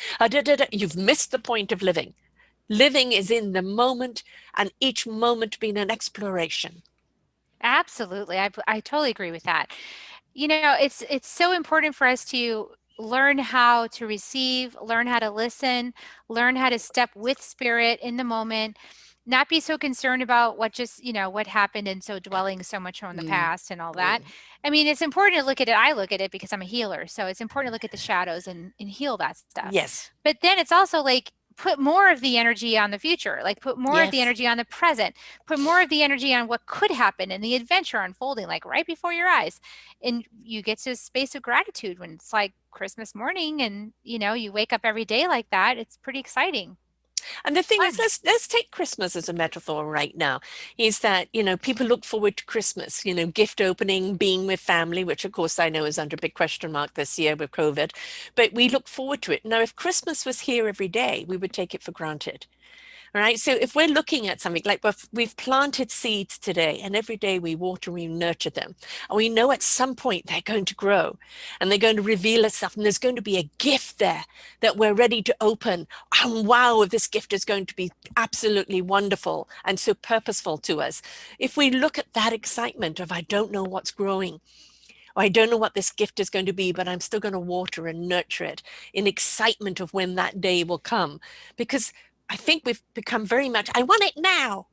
You've missed the point of living. Living is in the moment, and each moment being an exploration. Absolutely. I totally agree with that. It's so important for us to learn how to receive, learn how to listen, learn how to step with spirit in the moment, not be so concerned about what just, what happened and so dwelling so much on the Mm, past and all that. mm. I mean, it's important to look at it. I look at it because I'm a healer. So it's important to look at the shadows and heal that stuff. Yes, But then it's also like put more of the energy on the future, like put more of the yes. energy on the present, put more of the energy on what could happen and the adventure unfolding like right before your eyes. And you get to a space of gratitude when it's like Christmas morning and you wake up every day like that. It's pretty exciting. And the thing is, Fun. let's take Christmas as a metaphor right now, is that, people look forward to Christmas, gift opening, being with family, which of course I know is under big question mark this year with COVID, but we look forward to it. Now, if Christmas was here every day, we would take it for granted. All right. So if we're looking at something like we've planted seeds today and every day we water, we nurture them, and we know at some point they're going to grow and they're going to reveal itself and there's going to be a gift there that we're ready to open. And wow, this gift is going to be absolutely wonderful and so purposeful to us. If we look at that excitement of, I don't know what's growing, or I don't know what this gift is going to be, but I'm still going to water and nurture it in excitement of when that day will come. Because I think we've become very much, I want it now.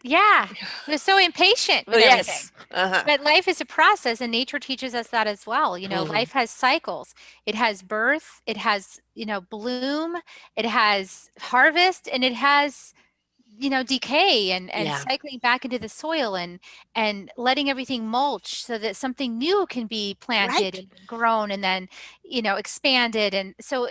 Yeah. We're so impatient Oh, with everything. yes. Uh-huh. But life is a process and nature teaches us that as well. Hmm. Life has cycles. It has birth, it has, bloom, it has harvest, and it has decay and Yeah. cycling back into the soil and letting everything mulch so that something new can be planted Right. and grown and then expanded. And so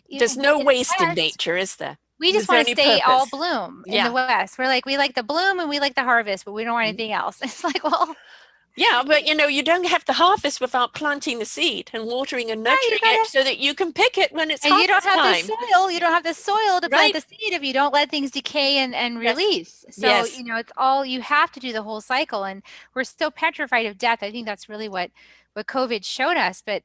There's no in the waste in West, nature, is there? we just There's want to only stay all purpose. bloom in the Yeah. West. We like the bloom and we like the harvest, but we don't want anything else. It's like, well, Yeah, but you don't have to harvest without planting the seed and watering and yeah, you nurturing it gotta. so that you can pick it when it's And you don't harvest have the time. soil, you don't have the soil to plant Right? the seed if you don't let things decay and Yes. release. So, Yes. it's all you have to do the whole cycle. And we're so petrified of death. I think that's really what COVID showed us. But,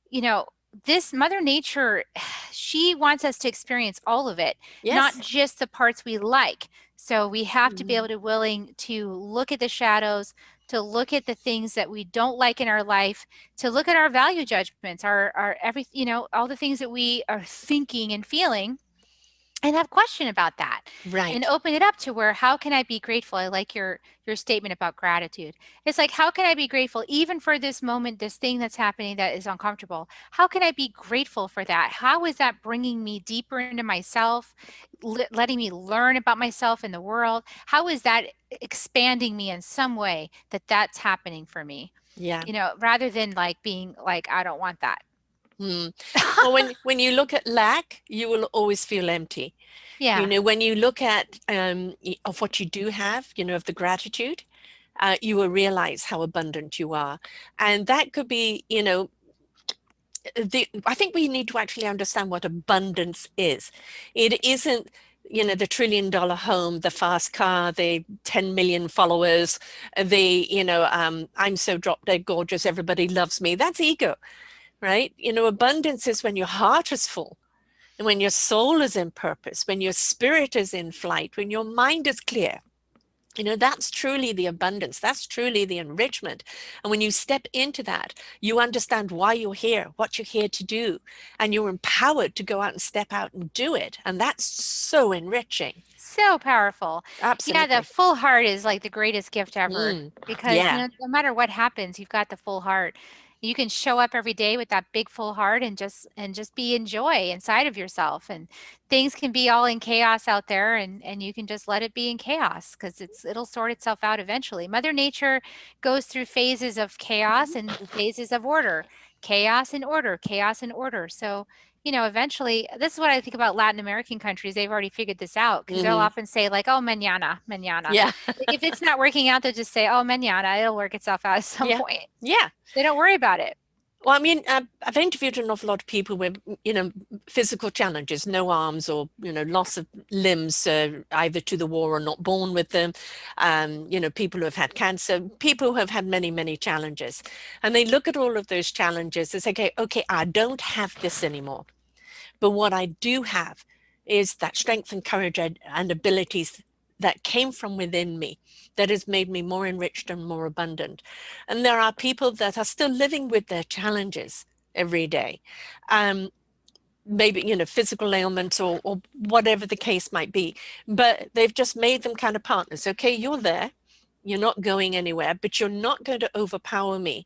you know, this Mother Nature, she wants us to experience all of it, not Yes. just the parts we like. So we have to be able Mhm. to willing to look at the shadows, to look at the things that we don't like in our life, to look at our value judgments, our every, all the things that we are thinking and feeling and have question about that and Right. open it up to where how can I be grateful. I like your statement about gratitude. It's like how can I be grateful even for this moment, this thing that's happening that is uncomfortable. How can I be grateful for that? How is that bringing me deeper into myself, letting me learn about myself and the world? How is that expanding me in some way that that's happening for me, Yeah. rather than like being like I don't want that. Hmm. Well, when you look at lack, you will always feel empty. Yeah. When you look at of what you do have, of the gratitude, you will realize how abundant you are, and that could be, I think we need to actually understand what abundance is. It isn't, the $1 trillion home, the fast car, the 10 million followers, I'm so drop dead gorgeous, everybody loves me. That's ego, right? Abundance is when your heart is full and when your soul is in purpose, when your spirit is in flight, when your mind is clear. That's truly the abundance. That's truly the enrichment. And when you step into that, you understand why you're here, what you're here to do, and you're empowered to go out and step out and do it. And that's so enriching. So powerful. Yeah, the Absolutely. full heart is like the greatest gift ever Mm, because, yeah. no matter what happens, you've got the full heart. You can show up every day with that big full heart and just be in joy inside of yourself. And things can be all in chaos out there and you can just let it be in chaos because it'll sort itself out eventually. Mother Nature goes through phases of chaos and phases of order. Chaos and order, chaos and order. So eventually, this is what I think about Latin American countries. They've already figured this out because they'll Hmm. often say like, "Oh, mañana, mañana." Yeah. Like if it's not working out, they'll just say, "Oh, mañana, it'll work itself out at some Yeah. point." Yeah. They don't worry about it. Well, I mean, I've interviewed an awful lot of people with, physical challenges, no arms or, loss of limbs, either to the war or not born with them. People who have had cancer, people who have had many, many challenges. And they look at all of those challenges and say, okay, I don't have this anymore. But what I do have is that strength and courage and abilities that came from within me that has made me more enriched and more abundant. And there are people that are still living with their challenges every day. Um, Maybe, physical ailments or whatever the case might be, but they've just made them kind of partners. Okay, you're there, you're not going anywhere, but you're not going to overpower me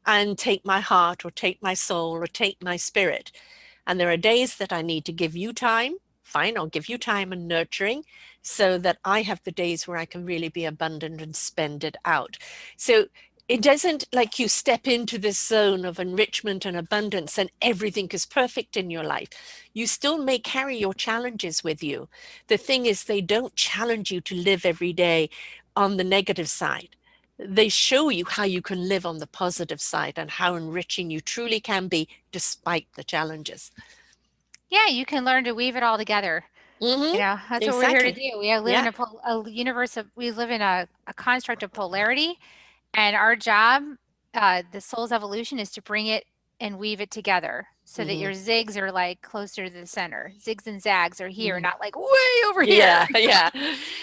and take my heart or take my soul or take my spirit. And there are days that I need to give you time. Fine, I'll give you time and nurturing so that I have the days where I can really be abundant and spend it out. So it doesn't like you step into this zone of enrichment and abundance and everything is perfect in your life. You still may carry your challenges with you. The thing is, they don't challenge you to live every day on the negative side. They show you how you can live on the positive side and how enriching you truly can be despite the challenges. Yeah, you can learn to weave it all together. Mm-hmm. That's what we're here to Exactly. do. We live Yeah. in a universe of we live in a construct of polarity, and our job, the soul's evolution, is to bring it and weave it together so that Mm-hmm. your zigs are like closer to the center. Zigs and zags are here, Mm-hmm. not like way over here. Yeah, yeah.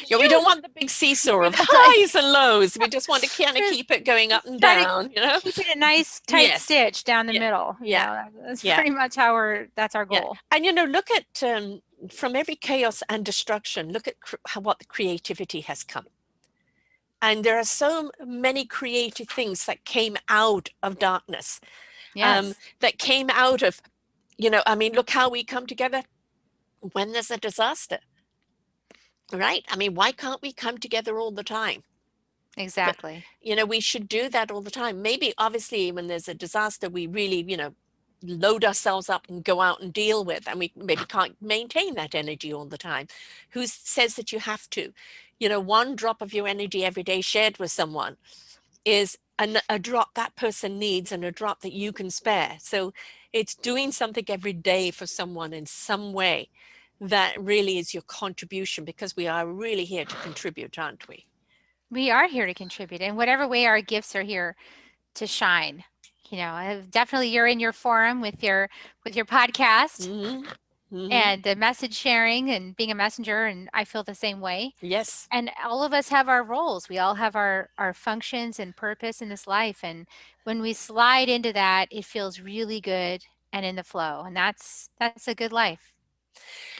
Yeah, we don't Phew! want the big seesaw We of don't like highs and lows. We just want to kind of just keep it going up and try to down. keep it a nice tight Yes. stitch down the Yeah. middle. Yeah. That's Yeah. pretty much how that's our Yeah. goal. And look at from every chaos and destruction, look at what the creativity has come. And there are so many creative things that came out of darkness, Yes, that came out of, I mean, look how we come together when there's a disaster, right? I mean, why can't we come together all the time? But, exactly. we should do that all the time. Maybe, obviously, when there's a disaster, we really, load ourselves up and go out and deal with, and we maybe can't maintain that energy all the time. Who says that you have to? One drop of your energy every day shared with someone is a drop that person needs and a drop that you can spare. So it's doing something every day for someone in some way that really is your contribution, because we are really here to contribute, aren't we? We are here to contribute in whatever way our gifts are here to shine. Definitely you're in your forum with your podcast Mm-hmm. Mm-hmm. and the message sharing and being a messenger, and I feel the same way. Yes. And all of us have our roles. We all have our functions and purpose in this life, and when we slide into that, it feels really good and in the flow, and that's a good life.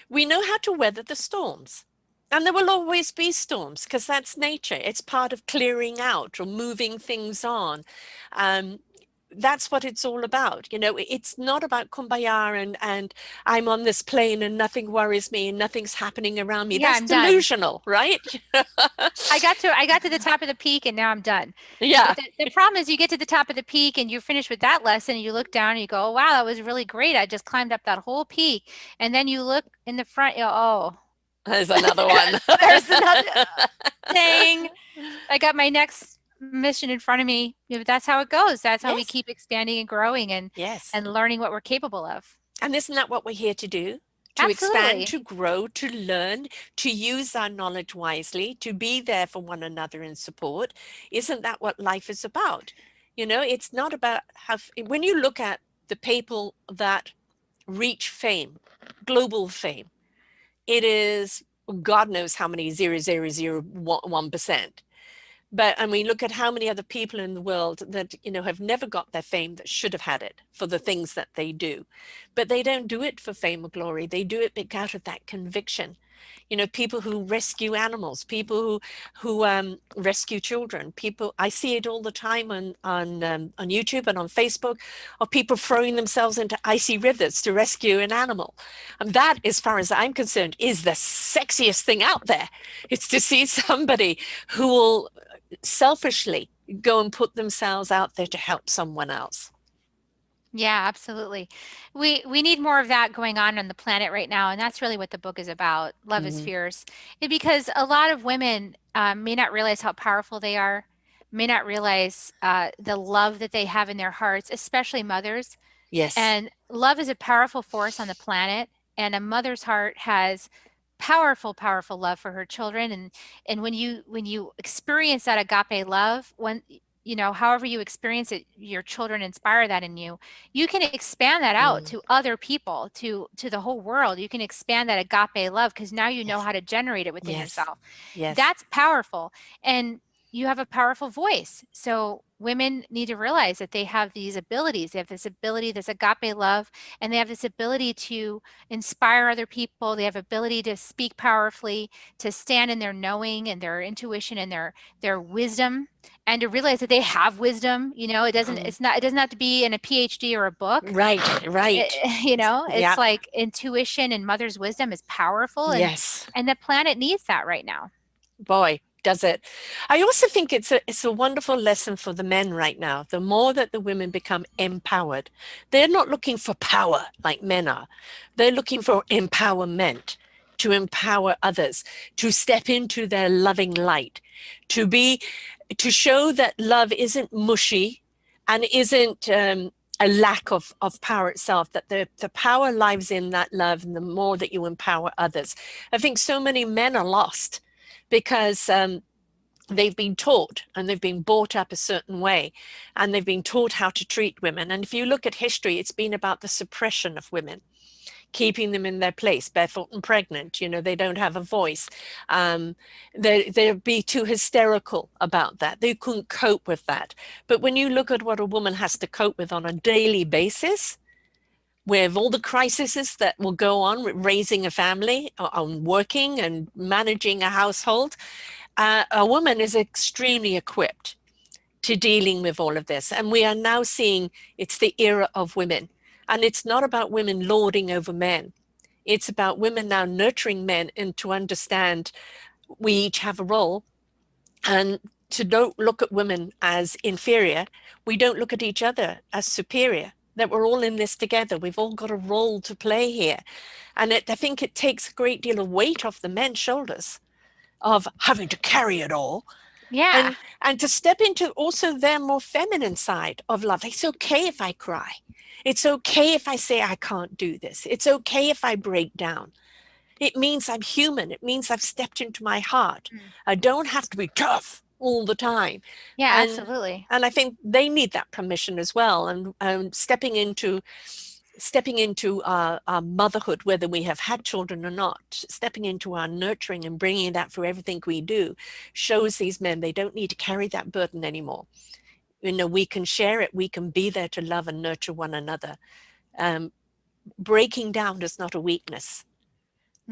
We know how to weather the storms. And there will always be storms because that's nature. It's part of clearing out or moving things on. Um, that's what it's all about. It's not about kumbaya and I'm on this plane and nothing worries me and nothing's happening around me. Yeah, That's I'm done. delusional, right? I got to the top of the peak and now I'm done. Yeah. But the problem is you get to the top of the peak and you finish with that lesson and you look down and you go, oh, wow, that was really great. I just climbed up that whole peak. And then you look in the front, you go, oh, There's another one. there's another dang. I got my next mission in front of me. That's how it goes. That's how we Yes. keep expanding and growing Yes. and learning what we're capable of. And isn't that what we're here to do? To expand, Absolutely. to grow, to learn, to use our knowledge wisely, to be there for one another in support. Isn't that what life is about? It's not about how, when you look at the people that reach fame, global fame, it is God knows how many 0.0001%. But and we look at how many other people in the world that have never got their fame that should have had it for the things that they do, but they don't do it for fame or glory. They do it out of that conviction. People who rescue animals, people who rescue children. People, I see it all the time on YouTube and on Facebook, of people throwing themselves into icy rivers to rescue an animal. And that, as far as I'm concerned, is the sexiest thing out there. It's to see somebody who will selfishly go and put themselves out there to help someone else. Yeah, absolutely. We need more of that going on the planet right now, and that's really what the book is about. Love is Mm-hmm. fierce, because a lot of women may not realize how powerful they are, may not realize the love that they have in their hearts, especially mothers. Yes. And love is a powerful force on the planet, and a mother's heart has powerful, powerful love for her children. And when you experience that agape love, when however you experience it, your children inspire that in you. You can expand that out Mm. to other people, to the whole world. You can expand that agape love because now you know Yes. how to generate it within Yes. yourself. Yes. That's powerful. And you have a powerful voice. So women need to realize that they have these abilities. They have this ability, this agape love, and they have this ability to inspire other people. They have ability to speak powerfully, to stand in their knowing and their intuition and their wisdom, and to realize that they have wisdom. Mm. It doesn't have to be in a PhD or a book. Right. Right. It's Yeah. like intuition and mother's wisdom is powerful, Yes. and the planet needs that right now. Boy, does it. I also think it's a wonderful lesson for the men right now. The more that the women become empowered, they're not looking for power like men are. They're looking for empowerment, to empower others, to step into their loving light, to be to show that love isn't mushy and isn't a lack of power itself, that the power lies in that love, and the more that you empower others. I think so many men are lost because they've been taught and they've been brought up a certain way, and they've been taught how to treat women. And if you look at history, it's been about the suppression of women, keeping them in their place, barefoot and pregnant. They don't have a voice. um, they'd be too hysterical about that. They couldn't cope with that. But when you look at what a woman has to cope with on a daily basis, with all the crises that will go on with raising a family, on working and managing a household, a woman is extremely equipped to dealing with all of this. And we are now seeing it's the era of women. And it's not about women lording over men. It's about women now nurturing men and to understand we each have a role, and to don't look at women as inferior. We don't look at each other as superior, that we're all in this together. We've all got a role to play here. And I think it takes a great deal of weight off the men's shoulders of having to carry it all, Yeah. and to step into also their more feminine side of love. It's okay if I cry. It's okay if I say I can't do this. It's okay if I break down. It means I'm human. It means I've stepped into my heart. Mm. I don't have to be tough all the time. Yeah, And absolutely. and I think they need that permission as well. And stepping into our motherhood, whether we have had children or not, stepping into our nurturing and bringing that for everything we do, shows these men they don't need to carry that burden anymore. We can share it. We can be there to love and nurture one another. Um, Breaking down is not a weakness.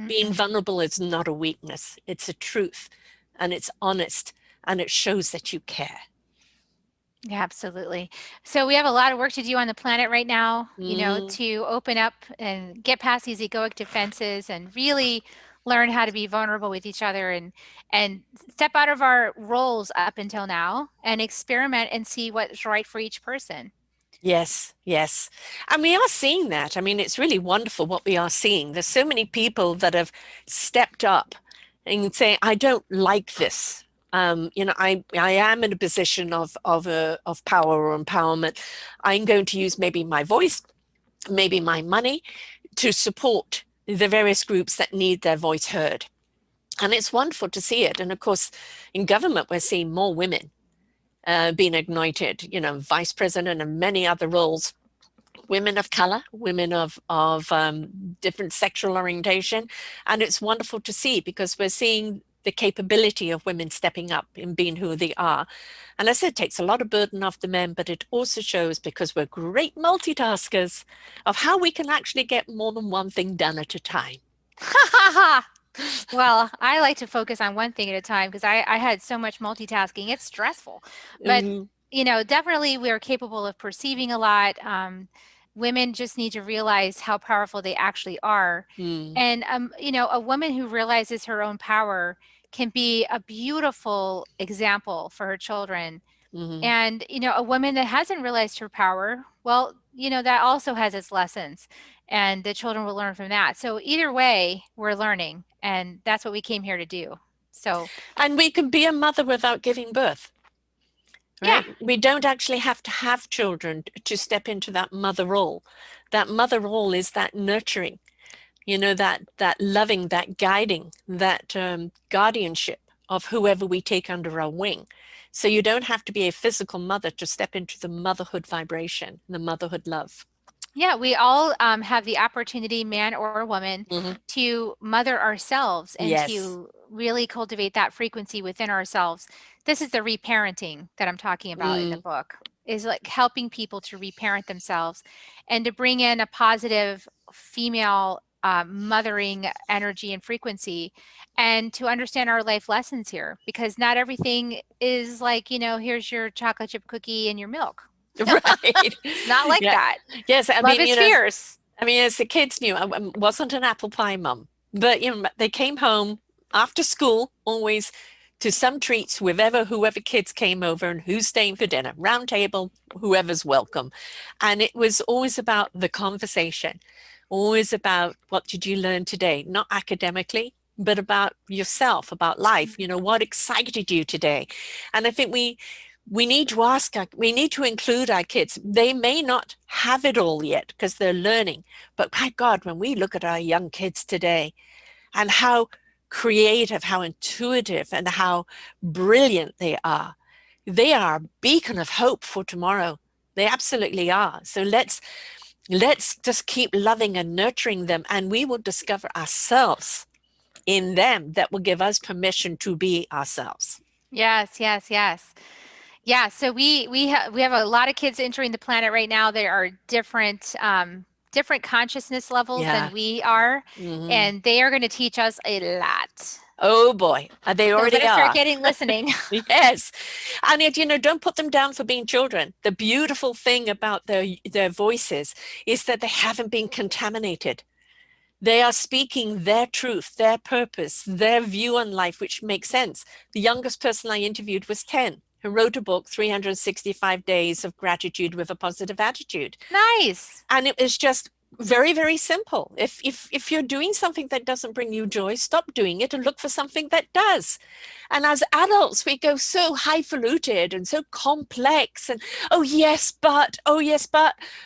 Being Mm-mm. vulnerable is not a weakness. It's a truth, and it's honest, and it shows that you care. Yeah, absolutely. So we have a lot of work to do on the planet right now, Mm, to open up and get past these egoic defenses and really learn how to be vulnerable with each other, and step out of our roles up until now and experiment and see what's right for each person. yes, yes. And we are seeing that. I mean, it's really wonderful what we are seeing. There's so many people that have stepped up and say, I don't like this. I am in a position of power or empowerment. I'm going to use maybe my voice, maybe my money, to support the various groups that need their voice heard. And it's wonderful to see it. And of course, in government, we're seeing more women being ignited, vice president and many other roles, women of color, women of different sexual orientation. And it's wonderful to see because we're seeing the capability of women stepping up and being who they are. And as I said, it takes a lot of burden off the men, but it also shows, because we're great multitaskers, of how we can actually get more than one thing done at a time. Well, I like to focus on one thing at a time because I had so much multitasking. It's stressful. But, Mm, definitely we are capable of perceiving a lot. Women just need to realize how powerful they actually are. mm, And, a woman who realizes her own power can be a beautiful example for her children. mm. And, a woman that hasn't realized her power, well, that also has its lessons, and the children will learn from that. So either way, we're learning, and that's what we came here to do. So, And we can be a mother without giving birth. Yeah. right? We don't actually have to have children to step into that mother role. That mother role is that nurturing, that loving, that guiding, that guardianship of whoever we take under our wing. So you don't have to be a physical mother to step into the motherhood vibration, the motherhood love. Yeah, we all have the opportunity, man or woman, Hmm. to mother ourselves and Yes. to really cultivate that frequency within ourselves. This is the reparenting that I'm talking about in the Mm. book, is like helping people to reparent themselves and to bring in a positive female mothering energy and frequency, and to understand our life lessons here, because not everything is like, here's your chocolate chip cookie and your milk. Right. It's not like Yeah. that. Yes. I Love mean, is fierce. as the kids knew, I wasn't an apple pie mum, but they came home after school always to some treats with whoever kids came over and who's staying for dinner, round table, whoever's welcome. And it was always about the conversation, always about what did you learn today, not academically, but about yourself, about life, what excited you today. And I think we need to we need to include our kids. They may not have it all yet because they're learning, but my God, when we look at our young kids today and how creative, how intuitive, and how brilliant they are a beacon of hope for tomorrow. They absolutely are. So let's just keep loving and nurturing them, and we will discover ourselves in them that will give us permission to be ourselves. Yes, yes, yes. Yeah, so we have a lot of kids entering the planet right now. There are different consciousness levels than Yeah. we are, Hmm. and they are going to teach us a lot. Oh boy, they So we already better start are. getting listening. Yes. And yet, don't put them down for being children. The beautiful thing about their voices is that they haven't been contaminated. They are speaking their truth, their purpose, their view on life, which makes sense. The youngest person I interviewed was 10, who wrote a book, 365 Days of Gratitude with a Positive Attitude. Nice. And it was just very, very simple. If you're doing something that doesn't bring you joy, stop doing it and look for something that does. And as adults, we go so highfalutin and so complex and oh yes, but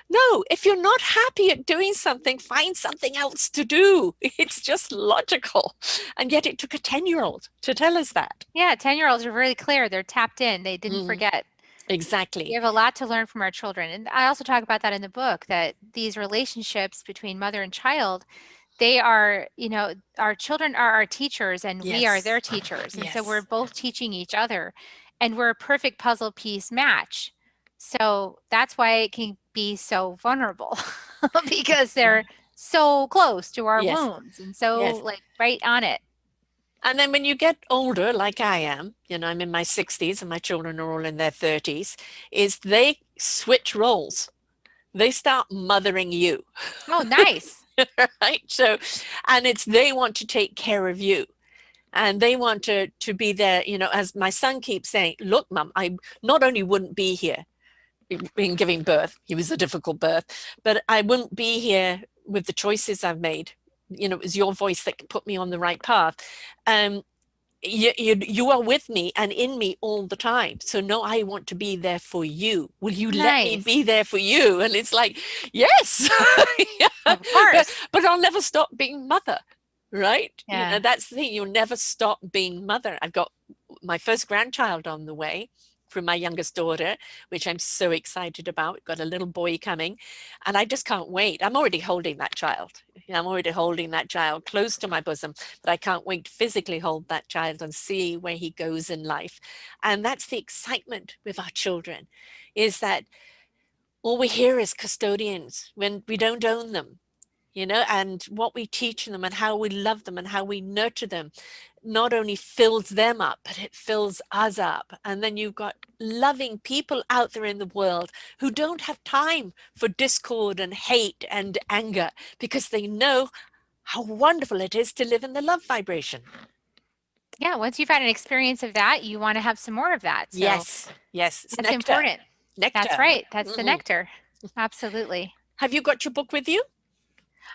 no, if you're not happy at doing something, find something else to do. It's just logical. And yet it took a 10-year-old to tell us that. Yeah, 10-year-olds are really clear. They're tapped in. They didn't Mhm. forget. We Exactly. have a lot to learn from our children. And I also talk about that in the book, that these relationships between mother and child, they are, our children are our teachers and we are Yes. their teachers. And so we're Yes. both teaching each other, and we're a perfect puzzle piece match. So that's why it can be so vulnerable because they're so close to our Yes. wounds and so Yes. like right on it. And then when you get older, like I am, I'm in my 60s and my children are all in their 30s, is they switch roles. They start mothering you, Oh, nice. right? So, and it's they want to take care of you. And they want to be there, as my son keeps saying, look, mum, I not only wouldn't be here in giving birth, he was a difficult birth, but I wouldn't be here with the choices I've made. It was your voice that put me on the right path. Um, you are with me and in me all the time. So no, I want to be there for you. Will you let me Nice. be there for you? And it's like, yes. Yeah. Of but course. but I'll never stop being mother, right? Yeah. That's the thing. You'll never stop being mother. I've got my first grandchild on the way from my youngest daughter, which I'm so excited about. Got a little boy coming, and I just can't wait. I'm already holding that child. I'm already holding that child close to my bosom, but I can't wait to physically hold that child and see where he goes in life. And that's the excitement with our children, is that all we hear is custodians when we don't own them, and what we teach them and how we love them and how we nurture them not only fills them up, but it fills us up. And then you've got loving people out there in the world who don't have time for discord and hate and anger because they know how wonderful it is to live in the love vibration. Yeah, once you've had an experience of that, you want to have some more of that. So Yes, yes, it's that's nectar. important. That's Nectar. right. That's the Hmm. nectar. Absolutely. Have you got your book with you?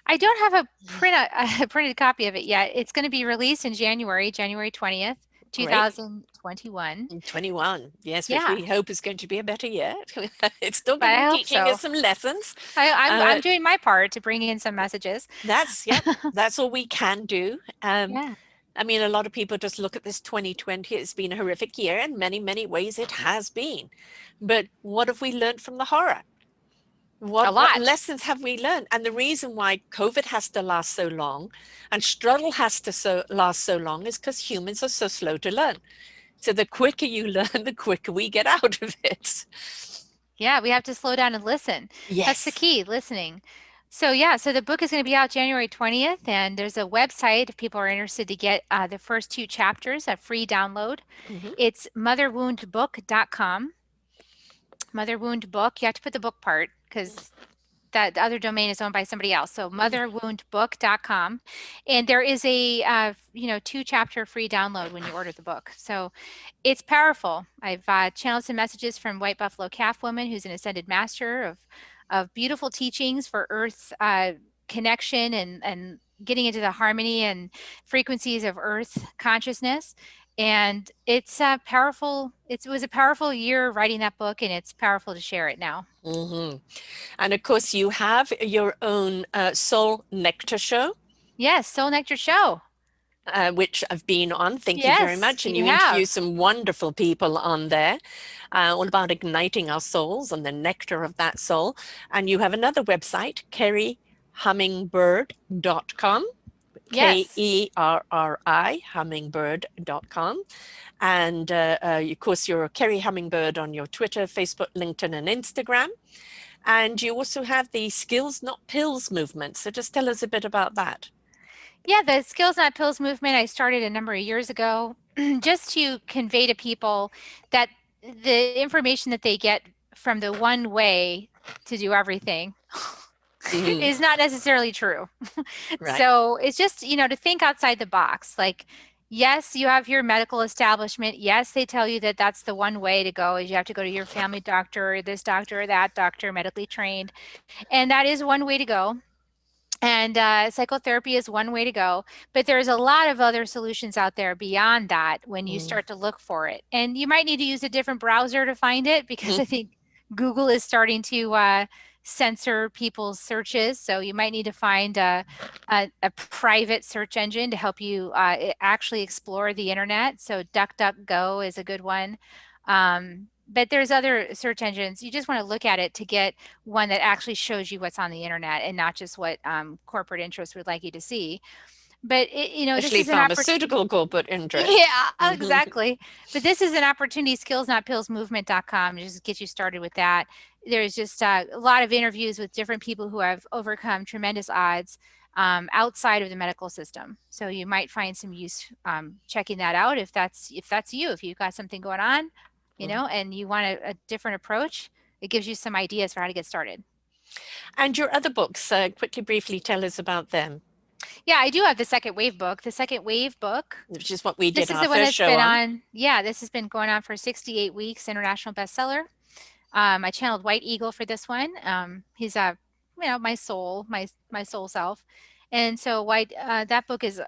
I don't have a printed copy of it yet. It's going to be released in January 20th. Great. 2021. 21. Yes, which Yeah, we hope is going to be a better year. It's still but going to be I hope teaching us so. some lessons. I'm But doing my part to bring in some messages. that's, yeah, that's all we can do. Yeah, I mean, a lot of people just look at this 2020. It's been a horrific year. In many, many ways, it has been. But what have we learned from the horror? a What lot. lessons have we learned? And the reason why COVID has to last so long and struggle has to last so long is because humans are so slow to learn. So the quicker you learn, the quicker we get out of it. Yeah, we have to slow down and listen. That's the Yes. key, listening. So yeah, so the book is going to be out January 20th, and there's a website if people are interested to get the first two chapters, a free download. Hmm. It's motherwoundbook.com. Mother Wound Book. You have to put the book part because that the other domain is owned by somebody else. So motherwoundbook.com. And there is a, two chapter free download when you order the book. So it's powerful. I've channeled some messages from White Buffalo Calf Woman, who's an ascended master of beautiful teachings for earth connection and getting into the harmony and frequencies of earth consciousness. And it's powerful. It was a powerful year writing that book, and it's powerful to share it now. Hmm. And of course, you have your own Soul Nectar show, Yes, Soul Nectar Show. which I've been on. Thank you very Yes, much. And you you interview have. some wonderful people on there, all about igniting our souls and the nectar of that soul. And you have another website, kerrihummingbird.com. Yes. Kerri, hummingbird.com. And of course, you're Kerri Hummingbird on your Twitter, Facebook, LinkedIn, and Instagram. And you also have the Skills Not Pills movement. So just tell us a bit about that. Yeah, the Skills Not Pills movement I started a number of years ago just to convey to people that the information that they get from the one way to do everything Hmm. is not necessarily true. Right. So it's just, to think outside the box. Like, yes, you have your medical establishment. Yes, they tell you that that's the one way to go is you have to go to your family doctor or this doctor or that doctor, medically trained. And that is one way to go. And psychotherapy is one way to go, but there's a lot of other solutions out there beyond that when you Mm-hmm. start to look for it. And you might need to use a different browser to find it because I think Google is starting to censor people's searches. So you might need to find a private search engine to help you actually explore the internet. So DuckDuckGo is a good one. But there's other search engines. You just want to look at it to get one that actually shows you what's on the internet and not just what corporate interests would like you to see. But this Especially is an opportunity. pharmaceutical corporate interests. Yeah, Hmm. exactly. But this is an opportunity, skillsnotpillsmovement.com, just get you started with that. There's just a lot of interviews with different people who have overcome tremendous odds outside of the medical system. So you might find some use checking that out if that's you, if you've got something going on, and you want a different approach. It gives you some ideas for how to get started. And your other books, quickly, briefly tell us about them, Yeah, I do have the Second Wave book. The Second Wave book. which is what we This did is our the one first that's show been on. on. Yeah, this has been going on for 68 weeks, international bestseller. I channeled White Eagle for this one. He's my soul, my soul self, and so White. That book has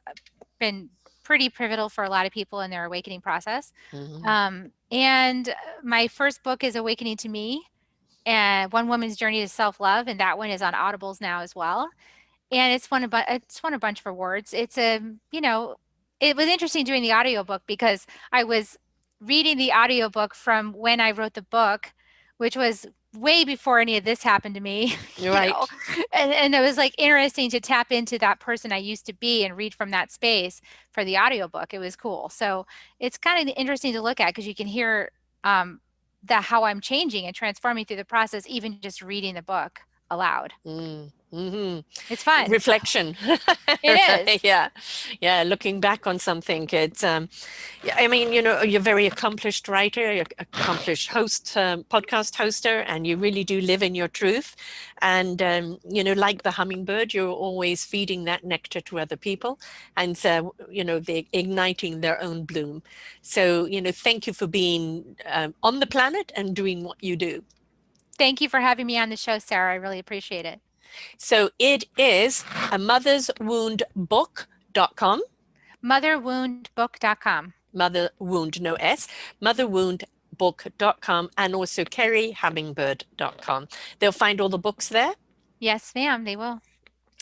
been pretty pivotal for a lot of people in their awakening process. Hmm. And my first book is Awakening to Me, and One Woman's Journey to Self Love, and that one is on Audibles now as well. And it's won a bunch of awards. It was interesting doing the audiobook because I was reading the audiobook from when I wrote the book, which was way before any of this happened to me, You're you know. right. And it was like interesting to tap into that person I used to be and read from that space for the audiobook. It was cool. So it's kind of interesting to look at because you can hear um the how I'm changing and transforming through the process, even just reading the book aloud. Mm-hmm. It's fun. Reflection. It Right. is. Yeah. Yeah. Looking back on something. Yeah, I mean, you're a very accomplished writer, you're accomplished host, podcast hoster, and you really do live in your truth. And, like the hummingbird, you're always feeding that nectar to other people and, they're igniting their own bloom. So, thank you for being on the planet and doing what you do. Thank you for having me on the show, Sarah. I really appreciate it. So it is a motherswoundbook.com. Motherwoundbook.com. Mother Wound, no S, motherwoundbook.com, and also kerryhummingbird.com. They'll find all the books there. Yes, ma'am, they will.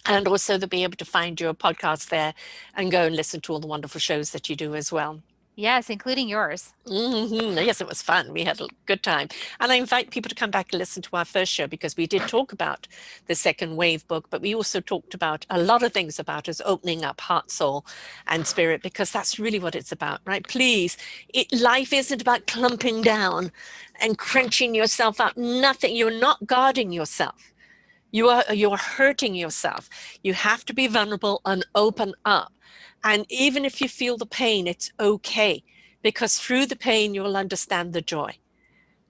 And also they'll be able to find your podcast there and go and listen to all the wonderful shows that you do as well. Yes, including yours. Yes, it was fun. We had a good time. And I invite people to come back and listen to our first show, because we did talk about the second wave book, but we also talked about a lot of things about us opening up heart, soul, and spirit, because that's really what it's about, right? Please, life isn't about clumping down and crunching yourself up. Nothing. You're not guarding yourself. You're hurting yourself. You have to be vulnerable and open up. And even if you feel the pain, it's okay, because through the pain, you'll understand the joy.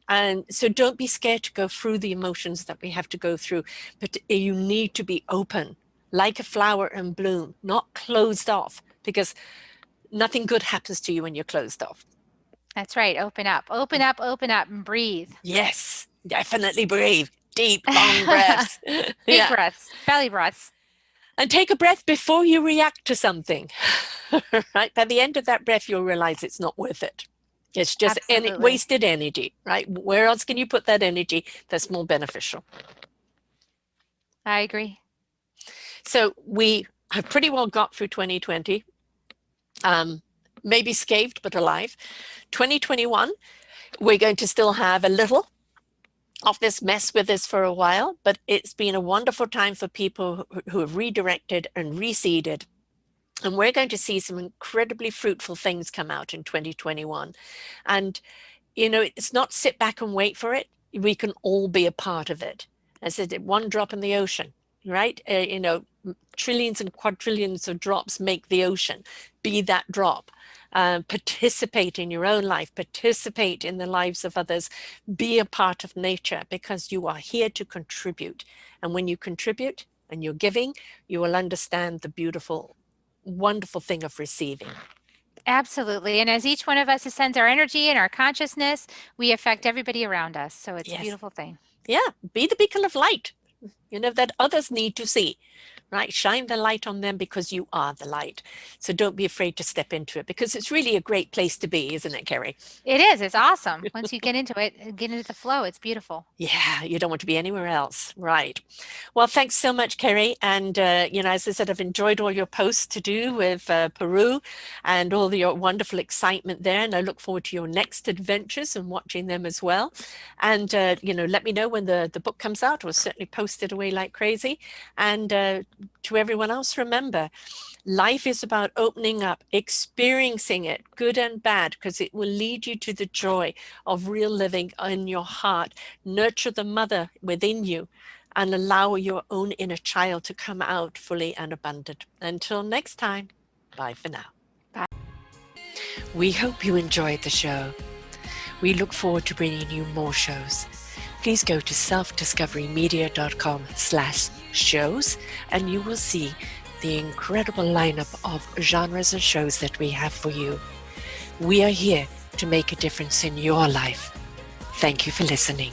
And so don't be scared to go through the emotions that we have to go through, but you need to be open, like a flower in bloom, not closed off, because nothing good happens to you when you're closed off. That's right. Open up, and breathe. Yes, definitely breathe. Deep, long breaths. Big breaths, belly breaths. And take a breath before you react to something, right? By the end of that breath, you'll realize it's not worth it. It's just wasted energy, right? Where else can you put that energy that's more beneficial? I agree. So we have pretty well got through 2020, maybe scathed, but alive. 2021, we're going to still have a little of this mess with us for a while, but it's been a wonderful time for people who have redirected and reseeded. And we're going to see some incredibly fruitful things come out in 2021. And, it's not sit back and wait for it. We can all be a part of it. I said, one drop in the ocean, right? Trillions and quadrillions of drops make the ocean. Be that drop. Participate in your own life, participate in the lives of others, be a part of nature, because you are here to contribute. And when you contribute and you're giving, you will understand the beautiful, wonderful thing of receiving. Absolutely. And as each one of us ascends our energy and our consciousness, we affect everybody around us. So it's a beautiful thing. Yeah, be the beacon of light, that others need to see. Right? Shine the light on them, because you are the light. So don't be afraid to step into it, because it's really a great place to be, isn't it, Kerri? It is. It's awesome. Once you get into it, get into the flow, it's beautiful. Yeah, you don't want to be anywhere else. Right. Well, thanks so much, Kerri. And, as I said, I've enjoyed all your posts to do with Peru and all your wonderful excitement there. And I look forward to your next adventures and watching them as well. And, let me know when the book comes out. We'll certainly post it away like crazy. And to everyone else, remember, life is about opening up, experiencing it, good and bad, because it will lead you to the joy of real living in your heart. Nurture the mother within you and allow your own inner child to come out fully and abundant. Until next time, bye for now. Bye. We hope you enjoyed the show. We look forward to bringing you more shows. Please go to selfdiscoverymedia.com/shows and you will see the incredible lineup of genres and shows that we have for you. We are here to make a difference in your life. Thank you for listening.